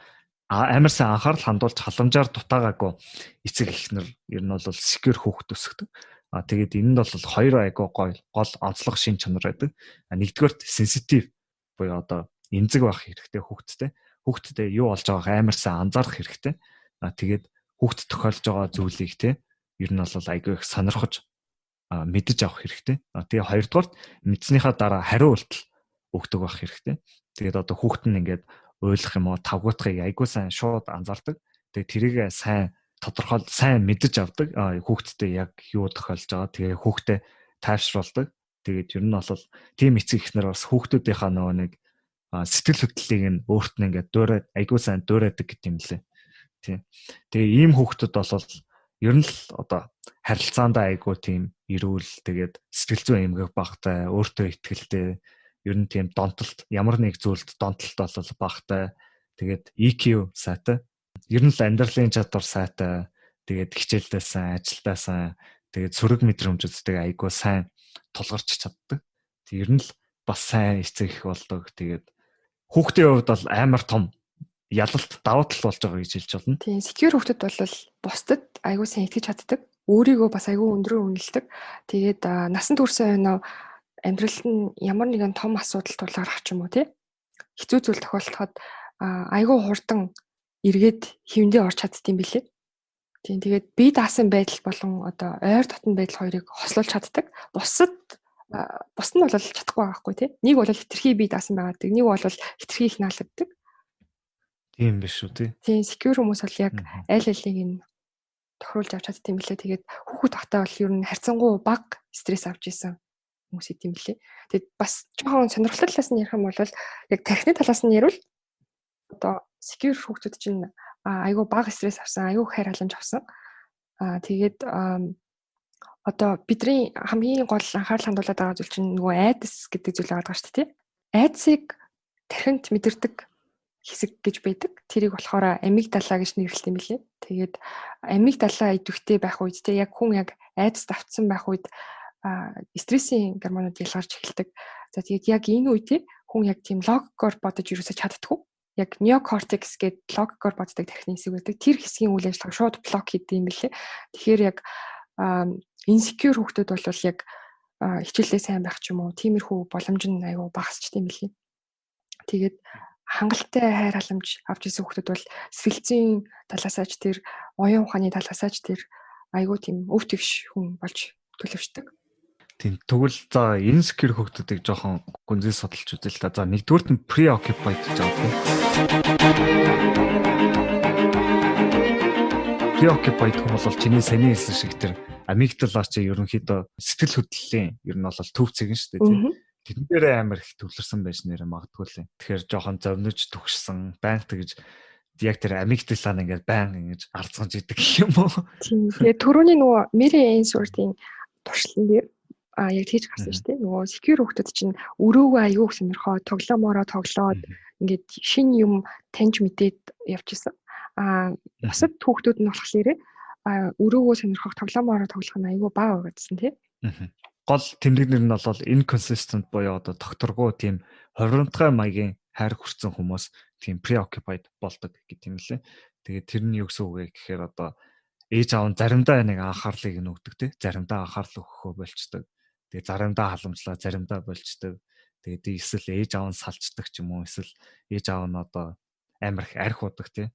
S1: Амар сайн анхаарал хандуулж халамжаар дутаагаагүй эцэг эхнэр ер нь бол secure хүүхэд өсгдөг. Тэгээд энэ нь бол хоёр айгуу гол онцлог шин чанар байдаг. Нэгдүгээрт sensitive буюу одоо эмзэг байх хэрэгтэй хүүхэдтэй. Хүүхэдтэй юу болж байгааг амар сайн анзаарах хэрэгтэй. Тэгээд хүүхэд тохиолж байгаа зүйлийг тий ер нь бол айгүй их сонирхож мэдэж авах хэрэгтэй. Тэгээ хоёрдугаарт мэдснийхаа дараа хариу үйлдэл өгдөг байх хэрэгтэй. Тэгээд одоо хүүхэд нь ингээд ойлгох юм уу, тавгуудахыг айгүй сайн шууд анзаардаг. Тэгээд тэрийг сайн тодорхойл сайн мэдэж авдаг. Хүүхэдтэй яг юу тохиолж байгаа. Тэгээ хүүхдээ тайвшруулдаг. Тэгээд ер нь бол тийм эцэг эхнэр бас хүүхдүүдийнхаа нөгөө нэг сэтгэл хөдлөлийг нь өөрт нь ингээд дуурайд айгүй сайн дуурайдаг гэдэг юм лээ. Тийм. Тэгээ ийм хүүхдүүд бол ер нь л одоо харилцаандаа айгүй тийм эрүүл тэгээд сэтгэл зүйн эмгэг багтай, өөртөө ихтэй, ер нь тийм донтолт ямар нэг зүйлд донтолт бол багтай, тэгээд EQ сайтай, ер нь л амьдралын чадвар сайтай, тэгээд хичээлдээ сайн, ажилдаа сайн, тэгээд сөрөг мэдрэмжүүдтэй айгүй сайн тулгарч чаддаг. Тэг ер нь л бас сайн эцэг их болдог. Тэгээд хүүхдийн хувьд бол амар том ялалт давуу тал болж байгаа гэж хэлж болно.
S2: Тийм, secure хүүхдүүд бол бусдад айгүй сайн итгэж чаддаг. Өөрийгөө бас айгүй өндрөөр үнэлдэг. Тэгээд насан туршаа амьдралд нь ямар нэгэн том асуудал тулгарах ч юм уу тий. Хэцүү зүйл тохиолдоход айгүй хурдан эргээд хэвэндээ орч чаддсан билээ. Тийм, тэгээд бие даасан байдал болон одоо ойр дотн байдал хоёрыг хослуулж чаддаг. Бусд нь бол чадахгүй байгаа хгүй тий. Нэг бол хитрхи бие даасан байгадаг, нэг бол хитрхи их наалддаг.
S1: Тийм биш үү тий.
S2: Тийм, secure хүмүүс бол яг аль алийг нь тохируулж авч чаддаг юм билээ. Тэгээд хүүхэд багтаа бол ер нь харьцангуй бага стресс авч исэн хүмүүс идэм билээ. Тэгээд бас жоохон сонирхолтой талаас нь ярих юм бол яг тархины талаас нь ярил одоо secure хүүхдүүд чинь айгүй бага стресс авсан, айгүй хайр халамж авсан. Тэгээд одоо бидний хамгийн гол анхаарал хандуулаад байгаа зүйл чинь нөгөө айдас гэдэг зүйл байгаа шүү дээ тий. Айдсыг тархинд мэдэрдэг хэсэг гэж байдаг. Тэрийг болохоор амигдала гэж нэрлэдэг юм билээ. Тэгээд амигдала идэвхтэй байх үед те яг хүн яг айдаст автсан байх үед стрессийн гормонууд ялгарч эхэлдэг. За тэгээд яг энэ үед те хүн яг тийм логикоор бодож юусаж чаддаггүй. Яг неокортекс гэдэг логикоор боддог тархины хэсэг байдаг. Тэр хэсгийн үйл ажиллагаа шууд блок хийдэг юм билээ. Тэгэхээр яг insecure хүүхдүүд бол яг хичээлдээ сайн байх ч юм уу тиймэрхүү боломж нь аюу багасчтай юм билээ. Тэгээд хангалттай хайр халамж авч ирсэн хүүхдүүд бол сэтгэлзүйн талаасаа ч тэр оюун ухааны талаасаа ч тэр айгүй тийм өв тэгш хүн болж төлөвшдөг.
S1: Тийм тэгвэл за insecure хүүхдүүдийг жоохон гүнзгий судалж үзэл та. За нэгдүгürt нь preoccupied гэж байгаа. Preoccupied хүмүүс бол чиний саний хэлсэн шиг тэр амигдала чи ерөнхийдөө сэтгэл хөдлөлийн ер нь бол төв цэг нь шүү дээ тийм. Тэдэн дээрээ амар их төвлөрсөн байж нэрэ магадгүй л. Тэгэхээр жоохон зовниж төгссөн, баян тэгж яг тэр амигдалаа ингээд баян ингэж арцгаж идэг юм уу?
S2: Тийм. Тэгээ түрүүний нөгөө Mary Ainsworth-ийн туршлан дээр яг тийж гарсан шүү дээ. Нөгөө secure хүүхдүүд чинь өрөөгөө аягүй сонирхоо, тоглоод ингээд шин юм таньж мэдээд явж исэн. Бусад хүүхдүүд нь болохоор өрөөгөө сонирхох, тоглоомоор тоглох нь аягүй бага байгаадсэн тий.
S1: Гол тэмдэг нэр нь бол inconsistent буюу одоо тогтворгүй тийм хувирамтгай маягийн хайр хүрсэн хүмүүс тийм preoccupied болдог гэх юм лээ. Тэгээд тэр нь юу гэсэн үг вэ гэхээр одоо ээж аав нь заримдаа нэг анхаарлыг нөгдөг тий. Заримдаа анхаарал өгөхөө болчдөг. Тэгээд заримдаа халамжлаа, заримдаа болчдөг. Тэгээд эсвэл ээж аав нь салждаг ч юм уу, эсвэл ээж аав нь одоо амар их арх удаг тий.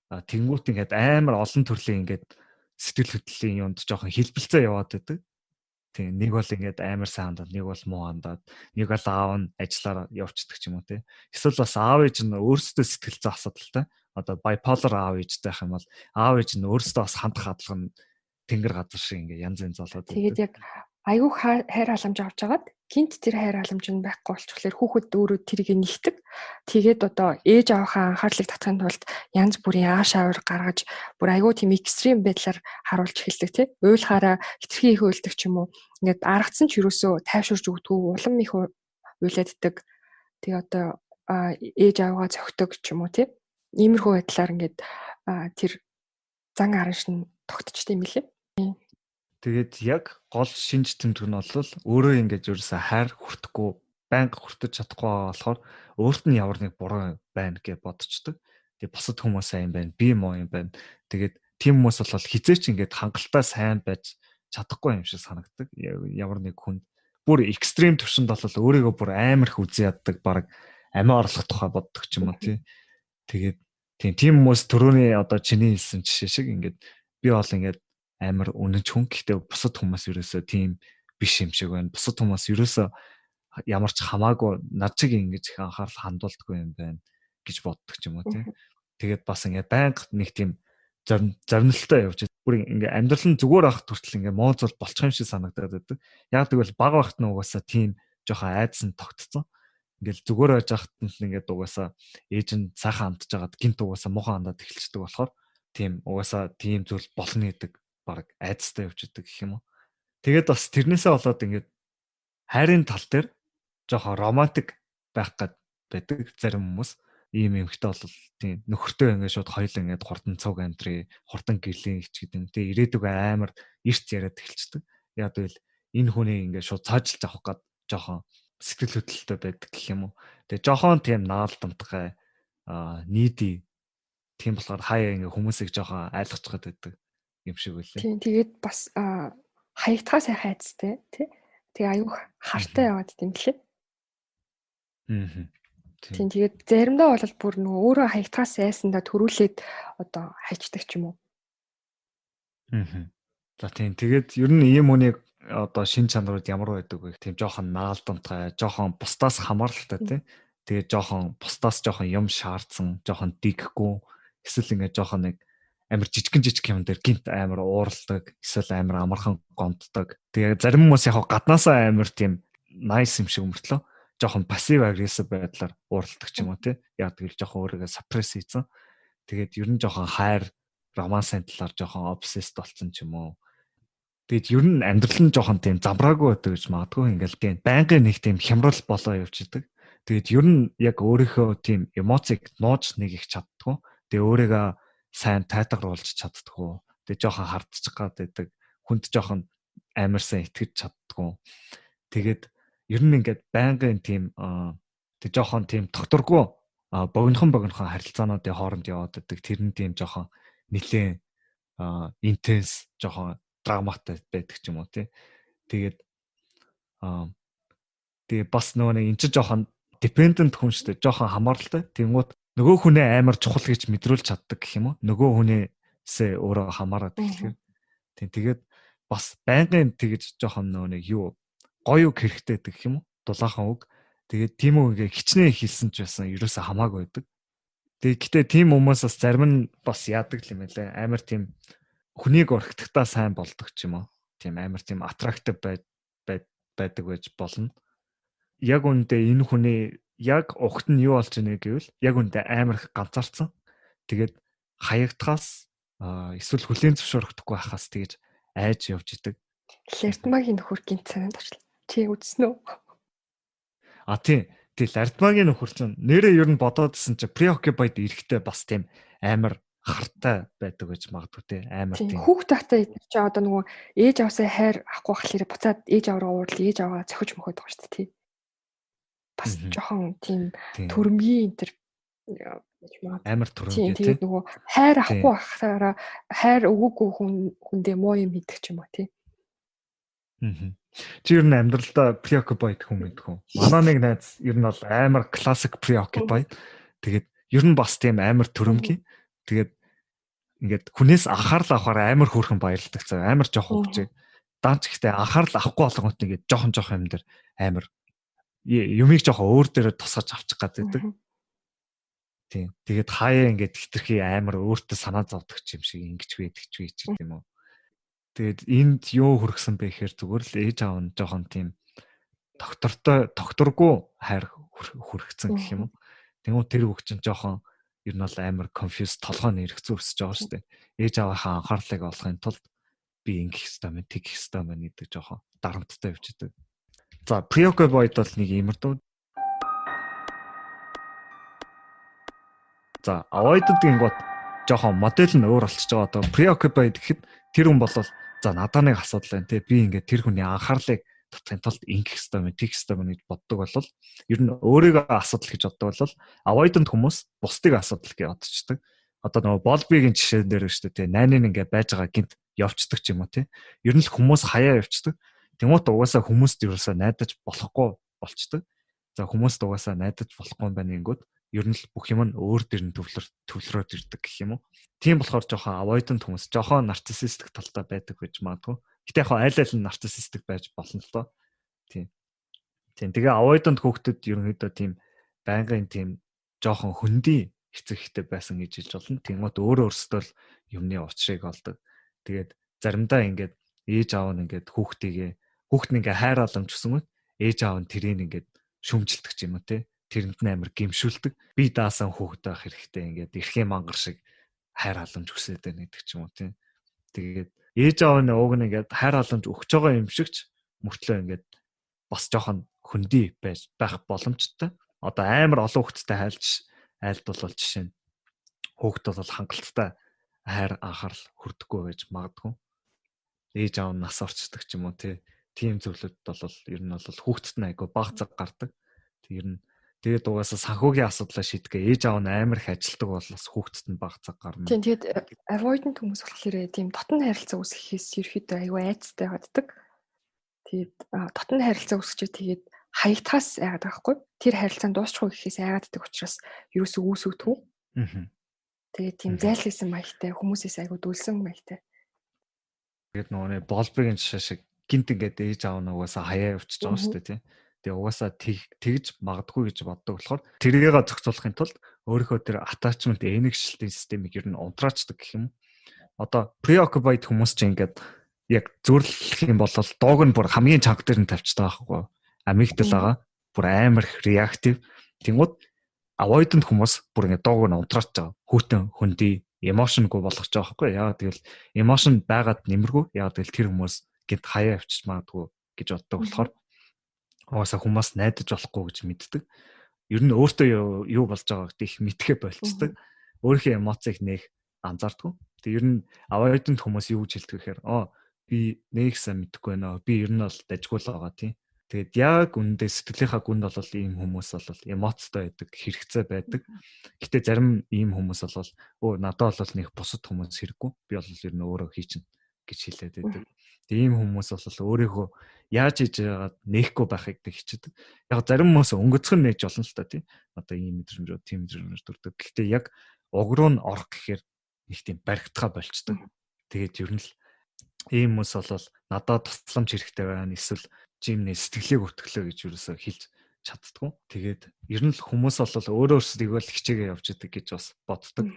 S1: Тэнгүүт ингээд амар олон төрлийн ингээд сэтгэл хөдлөлийн юмд жоохон хилбэлцээ яваад байдаг. Тийм нэг бол ингээд амар сайн хандаад, нэг бол муу хандаад, нэг бол аав нь ажиллаар явцдаг ч юм уу тий. Эсвэл бас аав ээж нь өөрсдөө сэтгэл зүйн асуудалтай. Одоо bipolar аав ээжтэй байх юм бол аав ээж нь өөрсдөө бас хандах хадлага нь тэнгэр газар шиг ингээд янз янз болоод байдаг.
S2: Тэгээд яг айгүй хайр халамж авч агаад гинт тэр хайр халамж нь байхгүй болчихлоор хүүхэд өөрөө тэрийг нэгтгэг. Тэгээд одоо ээж аваахаа анхаарлыг татахын тулд янз бүрийн ааш авир гаргаж бүр айгүй тийм экстрим байдлаар харуулж эхэлдэг тий. Уйлахаараа хитрхи их уйлдаг ч юм уу. Ингээд аргацсан ч юусоо тайвширж өгдөг, улам их уйлааддаг. Тэгээ одоо ээж аваагаа зөгтөг ч юм уу тий. Иймэрхүү байдлаар ингээд тэр зан аран шин тогтчтой юм лээ.
S1: Тэгээд яг гол шинж тэмдэг нь бол өөрөө ингээд ерөөсөө хайр хүртэхгүй, байнга хүртэж чадахгүй болохоор өөрт нь ямар нэг буруу байна гэж бодчихдог. Тэгээд бусад хүмүүс сайн байна, би муу юм байна. Тэгээд тийм хүмүүс бол хизээч ингээд хангалттай сайн байж чадахгүй юм шиг санагддаг. Ямар нэг хүн бүр экстрем төвшөнд бол өөрийгөө бүр амар их үзий яддаг, баг амиа орлох тухай боддог ч юм уу тий. Тэгээд тийм хүмүүс төрөний одоо чиний хэлсэн жишээ шиг ингээд би бол ингээд амар үнэнч хүн гэхдээ бусад хүмүүс ерөөсөө тийм биш юм шиг байна. Бусад хүмүүс ерөөсөө ямар ч хамаагүй над шиг ингэж их анхаарал хандуулдаггүй юм байна гэж боддог ч юм уу тий. Тэгээд бас ингээд байнга нэг тийм зорнилттой явж байгаа. Бүр ингээд амьдрал нь зүгээр авах хүртэл ингээд мооцол болчих юм шиг санагдаад байдаг. Яг тэгвэл баг багт нь угаасаа тийм жоохон айдас нь тогтцсон. Ингээд зүгээр байж хахад нь ингээд угаасаа ээж нь сайхан хандж байгаад гинт угаасаа муухай хандаад эхэлчихдэг болохоор тийм угаасаа тийм зүйл болно гэдэг баг айдастай явж идэг гэх юм уу. Тэгээд бас тэрнээсээ болоод ингээд хайрын тал дээр жоохон романтик байх гад байдаг зарим хүмүүс. Ийм эмхтэй бол тийм нөхөртөө ингээд шууд хоёул ингээд хурдан цуг амьдрий, хурдан гэрлийн ич гэдэг юм. Тэгээ ирээдүг амар эрт яриад эхэлчихдэг. Яг тэгвэл энэ хүний ингээд шууд цаажилж авах гад жоохон сэтгэл хөдлөлтөй байдаг гэх юм уу. Тэгээ жоохон тийм наал дамтгай нийди тийм болохоор хаяа ингээд хүмүүсийг жоохон айлгаж гад байдаг юм шиг үлээ.
S2: Тийм тэгээд бас хаягдхаа сайхан айцтай тий. Тэгээ аюух хартай яваад тийм лээ. Тийм тэгээд заримдаа бол бүр нөгөө өөрөө хаягдхаас айсандаа төрүүлээд одоо хайчдаг ч юм уу.
S1: За тийм тэгээд ер нь ийм хүнийг одоо шин чанарууд ямар байдаг вэ? Тийм жоохон наалдамтай, жоохон бусдаас хамааралтай тий. Тэгээд жоохон бусдаас жоохон юм шаардсан, жоохон диггүй, эсвэл ингээд жоохон нэг амар жижиг юм дээр гинт амар ууралдаг, эсвэл амар амархан гомддог. Тэгээд зарим хүмүүс яг гаднаасаа амар тийм nice юм шиг мөртлөө жоохон пассив агрессив байдлаар ууралдаг ч юм уу тий. Яг тэгэл жоохон өөрийгөө сапресс хийсэн. Тэгээд ер нь жоохон хайр, романсын талаар жоохон obsessed болсон ч юм уу. Тэгээд ер нь амьдрал нь жоохон тийм замбраагүй байдаг гэж магадгүй ингээл тийм байнгын нэг тийм хямрал болоо явж идэг. Тэгээд ер нь яг өөрийнхөө тийм эмоцийг нууж нэг их чаддгүй. Тэгээд өөрийгөө сайн тайтгаруулж чаддгүй. Тэгээд жоохон хардчих гад байдаг. Хүнд жоохон амарсан итгэж чаддгүй. Тэгээд ер нь ингээд байнгын тийм тэг жоохон тийм докторгүй богинохон харилцаануудын хооронд яваад байдаг. Тэр нь тийм жоохон нэлээд интенс жоохон драматай байдаг ч юм уу тий. Тэгээд тэгээ бас нөгөө нэг эн чинь жоохон dependent хүн шүү дээ. Жоохон хамааралтай. Тэнгуут нөгөө хүнээ амар чухал гэж мэдрүүлж чаддаг гэх юм уу? Нөгөө хүнээсээ өөрөө хамаарат эхлэхээр. Тэгээд бас байнгын тэгж жоохон нөгөө нэг юу гоё үг хэрэгтэй гэх юм уу? Дулаахан үг. Тэгээд тийм үг ингээ хичнээн хэлсэн ч байсан ерөөсөө хамаагүй байдаг. Тэгээд гэтээ тийм хүмүүс бас зарим нь бас яадаг юм байлаа. Амар тийм хүнийг орхитгтаа сайн болдог ч юм уу. Тийм амар тийм attractive байдаг байж болно. Яг үндэ энэ хүний яг ухт нь юу болж ийнэ гэвэл яг үндэ амар их ганцаарцсан. Тэгээд хаягдхаас эсвэл хүлээн зөвшөөрөхдөггүй хахаас тэгэж айж явж идэг.
S2: Лертмагийн нөхөр гинт санаад очлаа. Чи үзсэн үү?
S1: Тийм. Тэгэл Лертмагийн нөхөр чинь нэрээ ер нь бодоодсэн чи preoccupied эрэхтэй бас тийм амар хартай байдаг гэж магадгүй те амар тийм.
S2: Хүүхд тахтай чи одоо нөгөө ээж аваасаа хайр авахгүй болохоор буцаад ээж аваа уурлал ээж аваа зохиж мөхөд байгаа шүү дээ тий. бас жоохон тийм
S1: Тийм.
S2: төрөмгийн энэ гэж маа.
S1: Амар
S2: Тийм
S1: төрөмгөө тий.
S2: тэгээд нөгөө хайр
S1: Тийм.
S2: авахгүй байхаараа хайр өгөөгүй хүндээ муу юм хийдэг ч юм уу тий.
S1: Чи ер нь амьдралдаа preoccupied хүн мэдэх үү? Манай нэг найз ер нь бол амар classic preoccupied. Тэгээд ер нь бас тийм амар төрөмгийн. Тэгээд ингээд хүнээс анхаарал авахаар амар хөөрхөн баярлдаг цаа. Амар жоох хөвчээ. Даанч ихтэй анхаарал авахгүй болгоот ингээд жоохон юм дээр амар юмыг жоохон өөр дээрээ тусгаж авчих гэдэг. Тийм. Тэгээд хаяа ингээд хитрхи амар өөртөө санаа зовдөг юм шиг ингэж байдаг ч гэдэг юм уу. Тэгээд энд юу хүргэсэн бэ гэхээр зүгээр л ээж аав нь жоохон тийм докторгүй хайр хүргэсэн гэх юм уу. Тэгмээ тэр хүүхд чинь жоохон ер нь бол амар confused толгойн эргэцүү өсөж байгаа шүү дээ. Ээж аавынхаа анхаарлыг олохын тулд би ингэх ёстой мэн тэгэх ёстой мэн гэдэг жоохон дарамттай явчихдаг. За preoccupied бол нэг юмэр дөө. За avoided гингот жоохон модель нь өөр болчихж байгаа. Одоо preoccupied гэхэд тэр хүн бол за надад нэг асуудал байна те. Би ингээд тэр хүний анхаарлыг татахын тулд ингэх ёстой мэн тэгэх ёстой мэн гэж боддог бол ер нь өөрийгөө асуудал гэж боддог бол avoidant хүмүүс бусдыг асуудал гэж бодчихдаг. Одоо нөгөө Болбигийн жишээн дээр шүү дээ те. Найныг ингээд байж байгаа гинт явцдаг ч юм уу те. Ер нь л хүмүүс хаяа явцдаг. Тэнгуут угаасаа хүмүүст ерөөсөө найдаж болохгүй болчдөг. За хүмүүст угаасаа найдаж болохгүй юм байна гингүүд ер нь л бүх юм нь өөр дээр нь төвлөрөөд ирдэг гэх юм уу. Тийм болохоор жоохон avoidant хүмүүс жоохон narcissistic талтай байдаг гэж магадгүй. Гэтэ яг аль нь narcissistic байж болно л доо. Тийм. Тэгээ avoidant хүүхдэд ерөнхийдөө тийм байнгын тийм жоохон хөндөй хэцэгтэй байсан гэж хэлж болно. Тэнгуут өөрөөсөө л юмны учрыг олдог. Тэгээд заримдаа ингээд ээж аав нь ингээд хүүхд нь ингээд хайр аламж гэсэн үг ээж аав нь тэрийг ингээд шүмжилдэг юм уу те. Тэрэнд нь амар гимшүүлдэг. Би даасан хүүхэд байх хэрэгтэй ингээд эрхийн мангар шиг хайр халамж хүсээд байна гэдэг ч юм уу тийм. Тэгээд ээж аав нь уг нь ингээд хайр халамж өгч байгаа юм шигч мөртлөө ингээд бас жоохон хөндөй байх боломжтой. Одоо амар олон хүүхэдтэй айлтвал жишээ нь хүүхэд бол хангалттай хайр анхаарал хүрдэггүй байж магадгүй. Ээж аав нь нас орчдөг ч юм уу тийм зөвлөд бол ер нь бол хүүхэдт нь айгүй бага цаг гардаг. Тэгээд угаасаа санхүүгийн асуудлаа шийдэгээ ээж аав нь амар их ажилтдаг бол бас хүүхдэд нь бага цаг гарна.
S2: Тийм тэгээд avoidant хүмүүс болохоор тийм дотн харилцаа үүсгэхээс ерөөхдөө аюу айцтай байдаг. Тэгээд дотн харилцаа үүсгэж тэгээд хаягдахаас айгаад байгаа хгүй. Тэр харилцаанд дуусчихгүй гэхээс айгааддаг учраас ерөөсөө үүсвэдгүй. Тэгээд тийм зайлшгүй маягтай хүмүүсээс аюу дүүлсэн маягтай.
S1: Тэгээд нөгөө Болбигийн жишээ шиг гинт ингээд ээж аав нь угаасаа хаяа явчихж байгаа шүү дээ тийм. Тэгээ угаасаа тэгж магадгүй гэж боддог болохоор тэрийг зохицуулахын тулд өөрийнхөө тэр attachment энергишлтийн системийг ер нь унтраачдаг гэх юм. Одоо preoccupied хүмүүс чинь ингээд яг зүрлэх юм бол дууг нь бүр хамгийн чанга дээр нь тавьчихдаг байхгүй. Амигдал байгаа. Бүр амар reactive. Тэнгууд avoidant хүмүүс бүр ингээд дууг нь унтраach байгаа. Хүүтэн хөндөй emotionгүй болгож байгаа байхгүй. Яагаад гэвэл emotion байгаад нэмэргүй. Яагаад гэвэл тэр хүмүүс гэд хаяа авчиж магадгүй гэж боддог болохоор угаасаа хүмүүс найдаж болохгүй гэж мэддэг. Ер нь өөртөө юу болж байгааг их мэдхээ болцдог. Өөрийнхөө эмоцийг нэх анзаардгүй. Тэг ер нь avoidant хүмүүс юу гэж хэлдэг гэхээр би нэг сайн мэдэхгүй байна. Би ер нь бол дажгүй л байгаа тийм. Тэгээд яг үндэ сэтгэлийнхаа гүнд бол ийм хүмүүс бол эмоцтой байдаг, хэрэгцээ байдаг. Гэтэ зарим ийм хүмүүс бол надад бол нэг бусад хүмүүс хэрэггүй. Би бол ер нь өөрөө хийчин гэж хэлээд байдаг. Ийм хүмүүс бол өөрийнхөө яаж хийж байгаад нээхгүй байхыг хичээдэг. Яг зарим хүмүүс өнгөцгөн нээж болно л та тийм. Одоо ийм мэдрэмж, тийм мэдрэмж төрдөг. Гэхдээ яг уг руу нь орох гэхээр нэг тийм баригдхаа болчдөг. Тэгээд ер нь л ийм хүмүүс бол надад тусламж хэрэгтэй байна. Эсвэл жимний сэтгэлийг өтгөлөө гэж юусоо хэлж чаддгүй. Тэгээд ер нь л хүмүүс бол өөрөөсөө л хичээгээ явж идэг гэж бас боддог.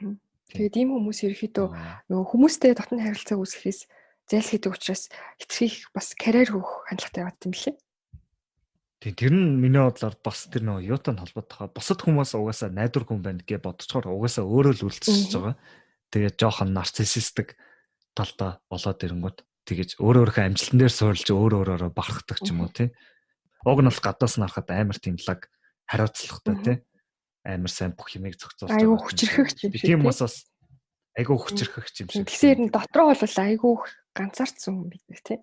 S2: Тэгээд ийм хүмүүс ерөөхдөө нөгөө хүмүүстэй дотн харилцаа үүсгэхээс зайлсхийдэг учраас хитрхийх бас карьер хөөх хандлагатай яваад юм лээ.
S1: Тийм тэр нь миний бодлоор бас тэр нөгөө юутай холбоотой. Бусад хүмүүс угаасаа найдвар хүн байна гэж бодцохоор угаасаа өөрөө л үлдчихэж байгаа. Тэгээд жоохон нарциссистик талдаа болоод ирэнгүүт тэгэж өөрийнхөө амжилтан дээр суурилж өөрөөрөө бахархдаг ч юм уу тий. Уг нь бол гадаас нь харахад амар тийм лаг хариуцлагатай тий. Амар сайн бүх юмыг зохицуулж байгаа.
S2: Айгу хүчрэхэг юм шиг.
S1: Тийм бас айгу хүчрэхэг юм шиг.
S2: Тэгэхээр нь дотроо бол айгу ганцаарцсан хүн байдаг тий.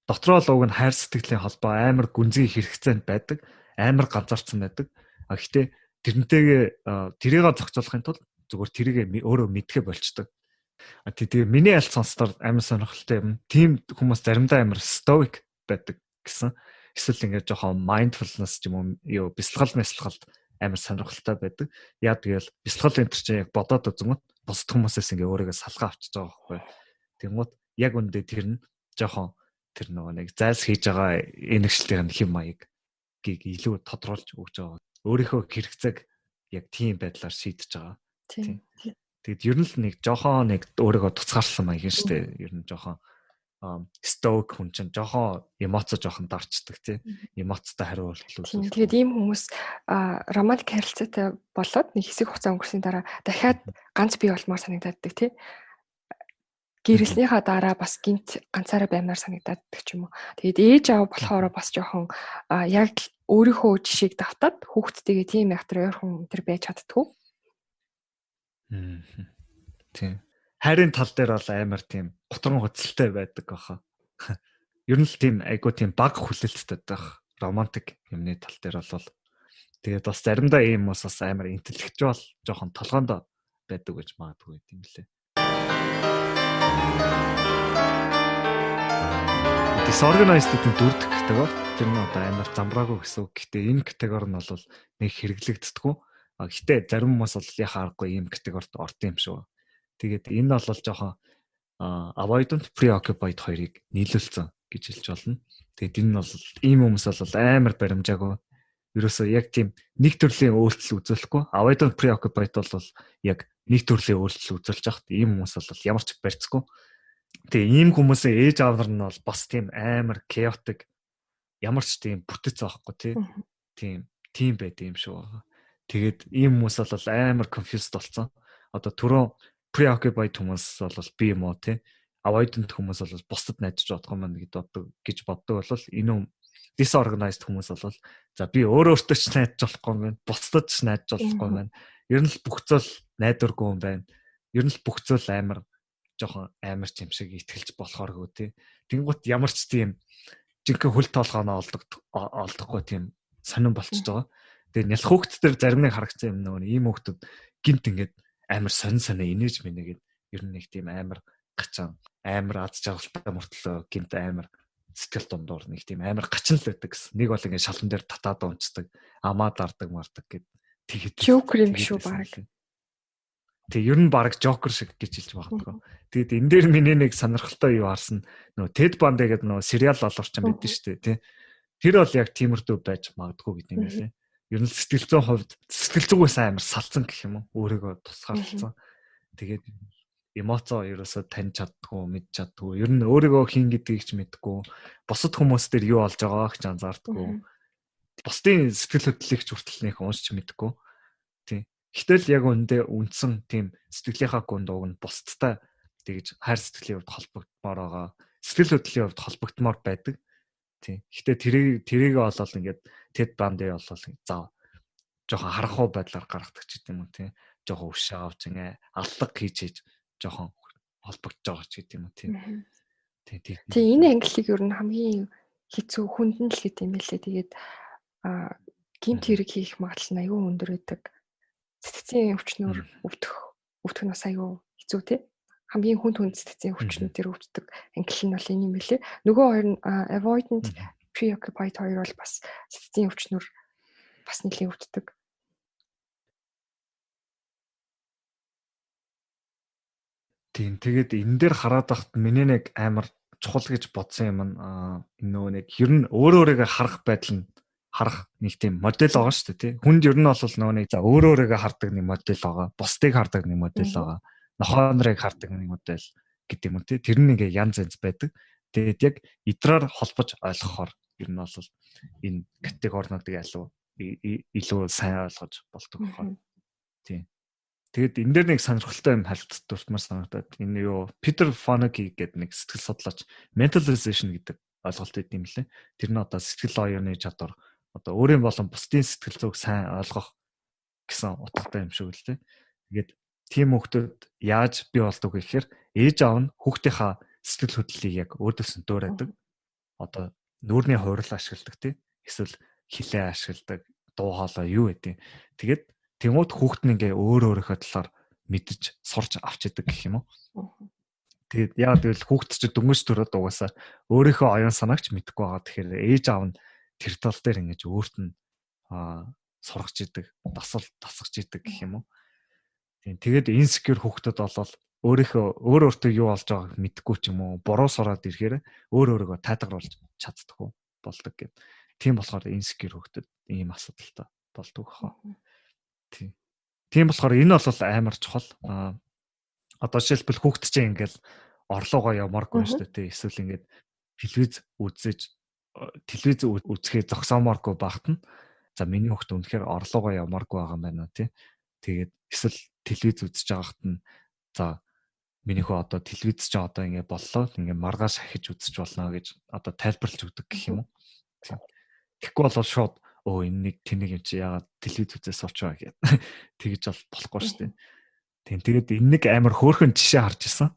S1: Дотроо л уг нь хайр сэтгэлийн холбоо амар гүнзгий хэрэгцээнд байдаг. амар ганцаарцсан байдаг. Гэхдээ тэрнтэйгээ тэрийг зохицуулахын тулд зүгээр тэрийг өөрөө мэдхэ болчдөг. Тэгээ миний аль сонстоор амар сонирхолтой юм. Тим хүмүүс заримдаа амар stoic байдаг гэсэн. Эсвэл ингээд жоохон mindfulness ч юм уу бясалгал амар сонирхолтой байдаг. Яа тэгэл бясалгал энэ чинь яг бодоод үзэнгүүт бусад хүмүүсээс ингээ өөрийгөө салгаа авчиж байгаа байхгүй. Тэнгууд яг үндэ тэр нь жоохон тэр нөгөө нэг зайлс хийж байгаа энэгшлтийн хэм маяг гийг илүү тодруулж өгч байгаа. Өөрийнхөө хэрэгцээг яг тийм байдлаар шийдэж байгаа.
S2: Тийм.
S1: Тэгэд ер нь л нэг жоохон нэг өөрийгөө туцгаарсан маяг шүү дээ. Ер нь жоохон stoic хүн чинь жоохон эмоц жоохон дарчдаг тийм. Эмоцтой хариу үйлдэл үзүүлдэг.
S2: Тэгээд ийм хүмүүс романтик харилцаатай болоод нэг хэсэг хугацаа өнгөрсөний дараа дахиад ганц бий болмоор санагддаг тийм. Гэрэлснийхаа дараа бас гинт ганцаараа баймаар санагддаг ч юм уу. Тэгээд ээж аав болохоор бас жоохон яг өөрийнхөө жишээг давтаад хүүхдтэйгээ тийм ягтар ойрхон тэр байж чаддгүй.
S1: Тийм. Хайрын тал дээр бол амар тийм готрон хөцөлтэй байдаг баха. Ер нь л тийм айгуу тийм баг хүлээлттэй байх. Романтик юмны тал дээр бол тэгээд бас заримдаа ийм бас амар интеллектуал жоохон толгоонд байдаг гэж магадгүй юм лээ. Disorganized гэдэг дөрөв категори. Тэр нь одоо амар замбраагүй гэсэн үг. Гэхдээ энэ категори нь бол нэг хэрэглэгддэггүй. Гэхдээ зарим хүмүүс бол яхаа аргагүй ийм категорид орд юм шүү. Тэгээд энэ бол жоохон avoidant preoccupied хоёрыг нийлүүлсэн гэж хэлж болно. Тэгээд энэ нь бол ийм хүмүүс бол амар баримжаагүй. Ерөөсөө яг тийм нэг төрлийн өөрчлөл үзүүлэхгүй. Avoidant preoccupied бол яг нэг төрлийн өөрчлөл үзүүлж байхад ийм хүмүүс бол ямар ч барьцгүй. Тэгээ ийм хүмүүсийн ээж аав нар нь бол бас тийм амар chaotic ямар ч тийм бүтэц байхгүй тийм байд юм шүү. Тэгээд ийм хүмүүс бол амар confused болсон. Одоо түрүү preoccupied хүмүүс бол би юм уу avoidant хүмүүс бол бусдад найдаж бодох юм байна гэж боддог бол энэ disorganized хүмүүс бол за би өөртөө ч найдаж болохгүй юм байна. Бусдад ч найдаж болохгүй юм байна. Ер нь л бүх зүйл найдваргүй юм байна. Ер нь л бүх зүйл амар жоохон амар ч юм шиг итгэлж болохооргүй Тэнгуут ямар ч тийм жинхэнэ хөл тоолгооноо олдохгүй тийм сонирн болчихж байгаа. Тэгээ нялх хүүхд төр зарим нэг харагдсан юм нөгөө ийм хүүхдүүд гинт ингээд амар сонин инээж мэнэгээд ер нь нэг тийм амар гачаан амар аз жаргалтай мөртлөө гинт амар сэтгэл дундуур нэг тийм амар гачин л байдаг гэсэн. Нэг бол ингээд шалан дээр татаад унцдаг, амаа дардаг мардаг гэд тэгээд
S2: Joker юм шүү баг.
S1: Тэг ер нь баг Joker шиг гэж хэлж магадгүй. Тэгэд энэ дээр миний нэг сонирхолтой юу харсан нөгөө Ted Bundy гэдэг нөгөө сериал олорч юм байдэн шүү дээ тий. Тэр бол яг тиймэрдүү байж магадгүй гэдэг юм байлээ. Ер нь сэтгэл зүйн хувьд сэтгэл зүгээс амар салцсан гэх юм уу өөрийгөө тусгаарлцсан. Тэгээд эмоцоо ерөөсөө таньж чаддгүй, мэдж чаддгүй. Ер нь өөрийгөө хин гэдгийг ч мэдгүй. Бусад хүмүүс дээр юу болж байгааг ч анзаардаггүй. Бусдын сэтгэл хөдлөлийг ч хүртэл нэг уншиж мэдгүй. Тий. Гэтэл яг үндэ үндсэн тийм сэтгэлийнхаа гундууг нь бусдтай тэгж хайр сэтгэлийн хувьд холбогдмоор байгаа. Сэтгэл хөдлөлийн хувьд холбогдмоор байдаг. Тий. Гэтэ тэрийг олол ингээд Ted Bundy болол заа жоохон харахгүй байдлаар гаргадаг ч гэдэм юм тий. Жоохон өвшөө авч ингээ аллаг хийж жоохон холбогдож байгаа ч гэдэм юм тий.
S2: Тий энэ ангиллыг ер нь хамгийн хэцүү хүндэн л гэдэг юм байлээ. Тэгээд гинт хэрэг хийх магадлал нь аюу өндөр байдаг. Сэтгцийн өвчнөр өвдөх нь бас аюу хэцүү тий. Хамгийн хүнд сэтгцийн өвчнүүдээр өвддөг ангилал нь бол энэ юм байлээ. Нөгөө хоёр нь avoidant preoccupied хоёр бол бас сэтгцийн өвчнөр бас нэлийн өвддөг.
S1: Тийм тэгээд энэ дээр хараад байхад миний нэг амар чухал гэж бодсон юм энэ нөгөө нэг ер нь өөрөөрөө харах байдал нь харах нэг тийм модель байгаа шүү дээ тий. Хүнд ер нь бол нөгөө нэг за өөрөөрөө хардаг нэг модель байгаа. Бусдыг хардаг нэг модель байгаа. Нохоонрыг хардаг нэг модель гэдэг юм тий. Тэр нь ингээ янз янз байдаг. Тэгээд яг идраар холбож ойлгохоор ер нь бол энэ категоринуудыг илүү сайн ойлгож болдог байна. Тийм. Тэгэд энэ дээр нэг сонирхолтой юм дуртмаар санагдаад энэ юу Peter Fonagy гэдэг нэг сэтгэл судлаач mentalization гэдэг ойлголт өгд юм лээ. Тэр нь одоо сэтгэл оюуны чадвар одоо өөрийн болон бусдын сэтгэл зүйг сайн ойлгох гэсэн утгатай юм шиг л дээ. Тэгээд тийм хүүхдүүд яаж бий болдог вэ гэхээр ээж аав нь хүүхдийнхаа сэтгэл хөдлөлийг яг өөдөөс нь дөөрөдөг. Одоо нүүрний хувирал ашигладаг тий. Эсвэл хилээ ашигладаг, дуу хоолой юу гэдэг. Тэгээд тэнгууд хүүхэд нь ингээ өөрийнхөө талаар мэдж сурч авч идэг гэх юм уу. Тэгээд яа гэвэл хүүхэд ч дөнгөж төрөд угаасаа өөрийнхөө оюун санаагч мэдэхгүй байгаа. Тэгэхээр ээж аав нь тэр тал дээр ингэж өөрт нь сургаж идэг, дасгаж идэг гэх юм уу. Тийм тэгээд insecure хүүхдэд болол өөртөө юу болж байгааг мэдэхгүй ч юм уу, буруу сураад ирэхээр өөрийгөө тайлгаруулж чаддаггүй болдог гэв. Тийм болохоор insecure хүүхдэд ийм асуудалтай болдог хаа. Тийм болохоор энэ бол амар чухал. Одоо жишээлбэл хүүхд чинь ингээл орлогоо явмааргүй шүү дээ. Эсвэл ингээд телевиз үзэхээ зогсоомооргүй багт нь. За миний хүүхд үнэхээр орлогоо явмааргүй байгаа юм байна тий. Тэгээд эсвэл телевиз үзэж байгаахт нь за миний хөө одоо телевиз ч одоо ингэ боллоо. Ингээ маргааш ахиж үзэж болно гэж одоо тайлбарлаж өгдөг гэх юм уу. Тэгэхгүй бол шууд энэ нэг тэнийг юм чи яагаад телевиз үзээс сууч байгаа гэд. Тэгэж бол болохгүй шүү дээ. Тэгээд энэ нэг амар хөөрхөн жишээ харж ирсэн.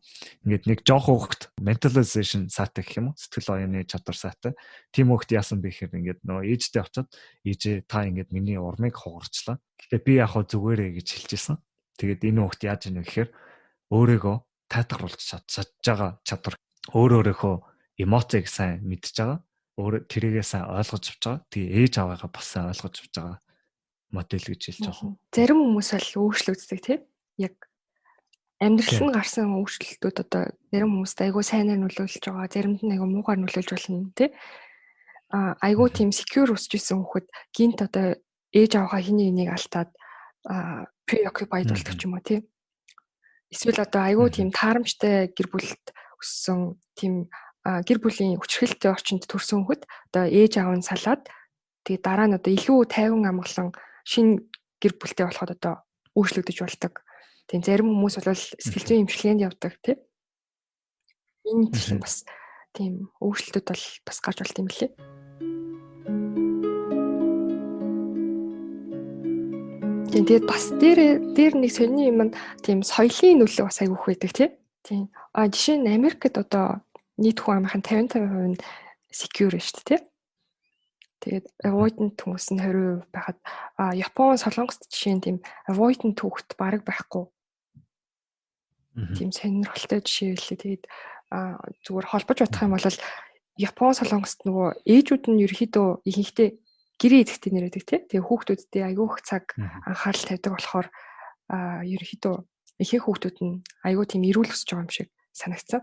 S1: Ингээд нэг жоох хүүхэд mentalization сайтай гэх юм уу? Сэтгэл оюуны чадвар сайтай. Тим хүүхэд яасан бэ гэхээр ингээд нөгөө ээжтэй очиод ээжээ та ингээд миний урмыг хугарчлаа. Гэтэ би яг хөө зүгээрээ гэж хэлчихсэн. Тэгээд энэ хүүхэд яаж ийнэ гэхээр өөрийгөө тайлгаруулж чадж байгаа чадвар, өөрөөхөө эмоцийг сайн мэдж байгаа. Тэрийгээ сайн ойлгож авч байгаа. Тэгээ ээж аваагаа бас сайн ойлгож авч байгаа модель гэж хэлж байна.
S2: Зарим хүмүүс бол өөрчлөгддөг тийм. Яг амьдралд нь гарсан өөрчлөлтүүд одоо зарим хүмүүст айгүй сайнаар нөлөөлж байгаа, заримд нь айгүй муугаар нөлөөлж болно тийм. Айгүй тийм secure өсч исэн хүүхэд гинт одоо ээж аваагаа хин нэг алдаад preoccupied болдог ч юм уу тийм. Эсвэл одоо айгүй тийм таарамжтай гэр бүлд өссөн тийм гэр бүлийн хүчрхийлэлтэй орчинд төрсэн хүүхэд одоо ээж аав нь салаад тэгээ дараа нь одоо илүү тайван амгалан шинэ гэр бүлтэй болоход одоо өөрчлөгдөж болдог. Тэгээ зарим хүмүүс бол сэтгэл зүйн эмчилгээнд явдаг тийм. Энэ чинь бас тийм өөрчлөлтүүд бол бас гарч болт юм лээ. Тэгээд бас дээр нэг сонирхолтой юм тийм соёлын нөлөө бас айгүйх байдаг тийм. Жишээ нь Америкт одоо нийт хүн амынхын 55% нь secure шүү дээ тийм. Тэгээд avoidant хүмүүс нь 20% байхад Япон, Солонгост жишээ нь тийм avoidant хүүхэд бараг байхгүй. Тийм сонирхолтой жишээ хэлээ. Тэгээд зүгээр холбож бодох юм бол Япон, Солонгост нөгөө ээжүүд нь ерөөхдөө ихэнхдээ гэрээ эзэгтэй нэрээдэг тийм. Тэгээ хүүхдүүдтэй айгүйх цаг анхаарал тавьдаг болохоор ерөөхдөө ихэнх хүүхдүүд нь айгүй тийм эрүүл өсөж байгаа юм шиг санагдсан.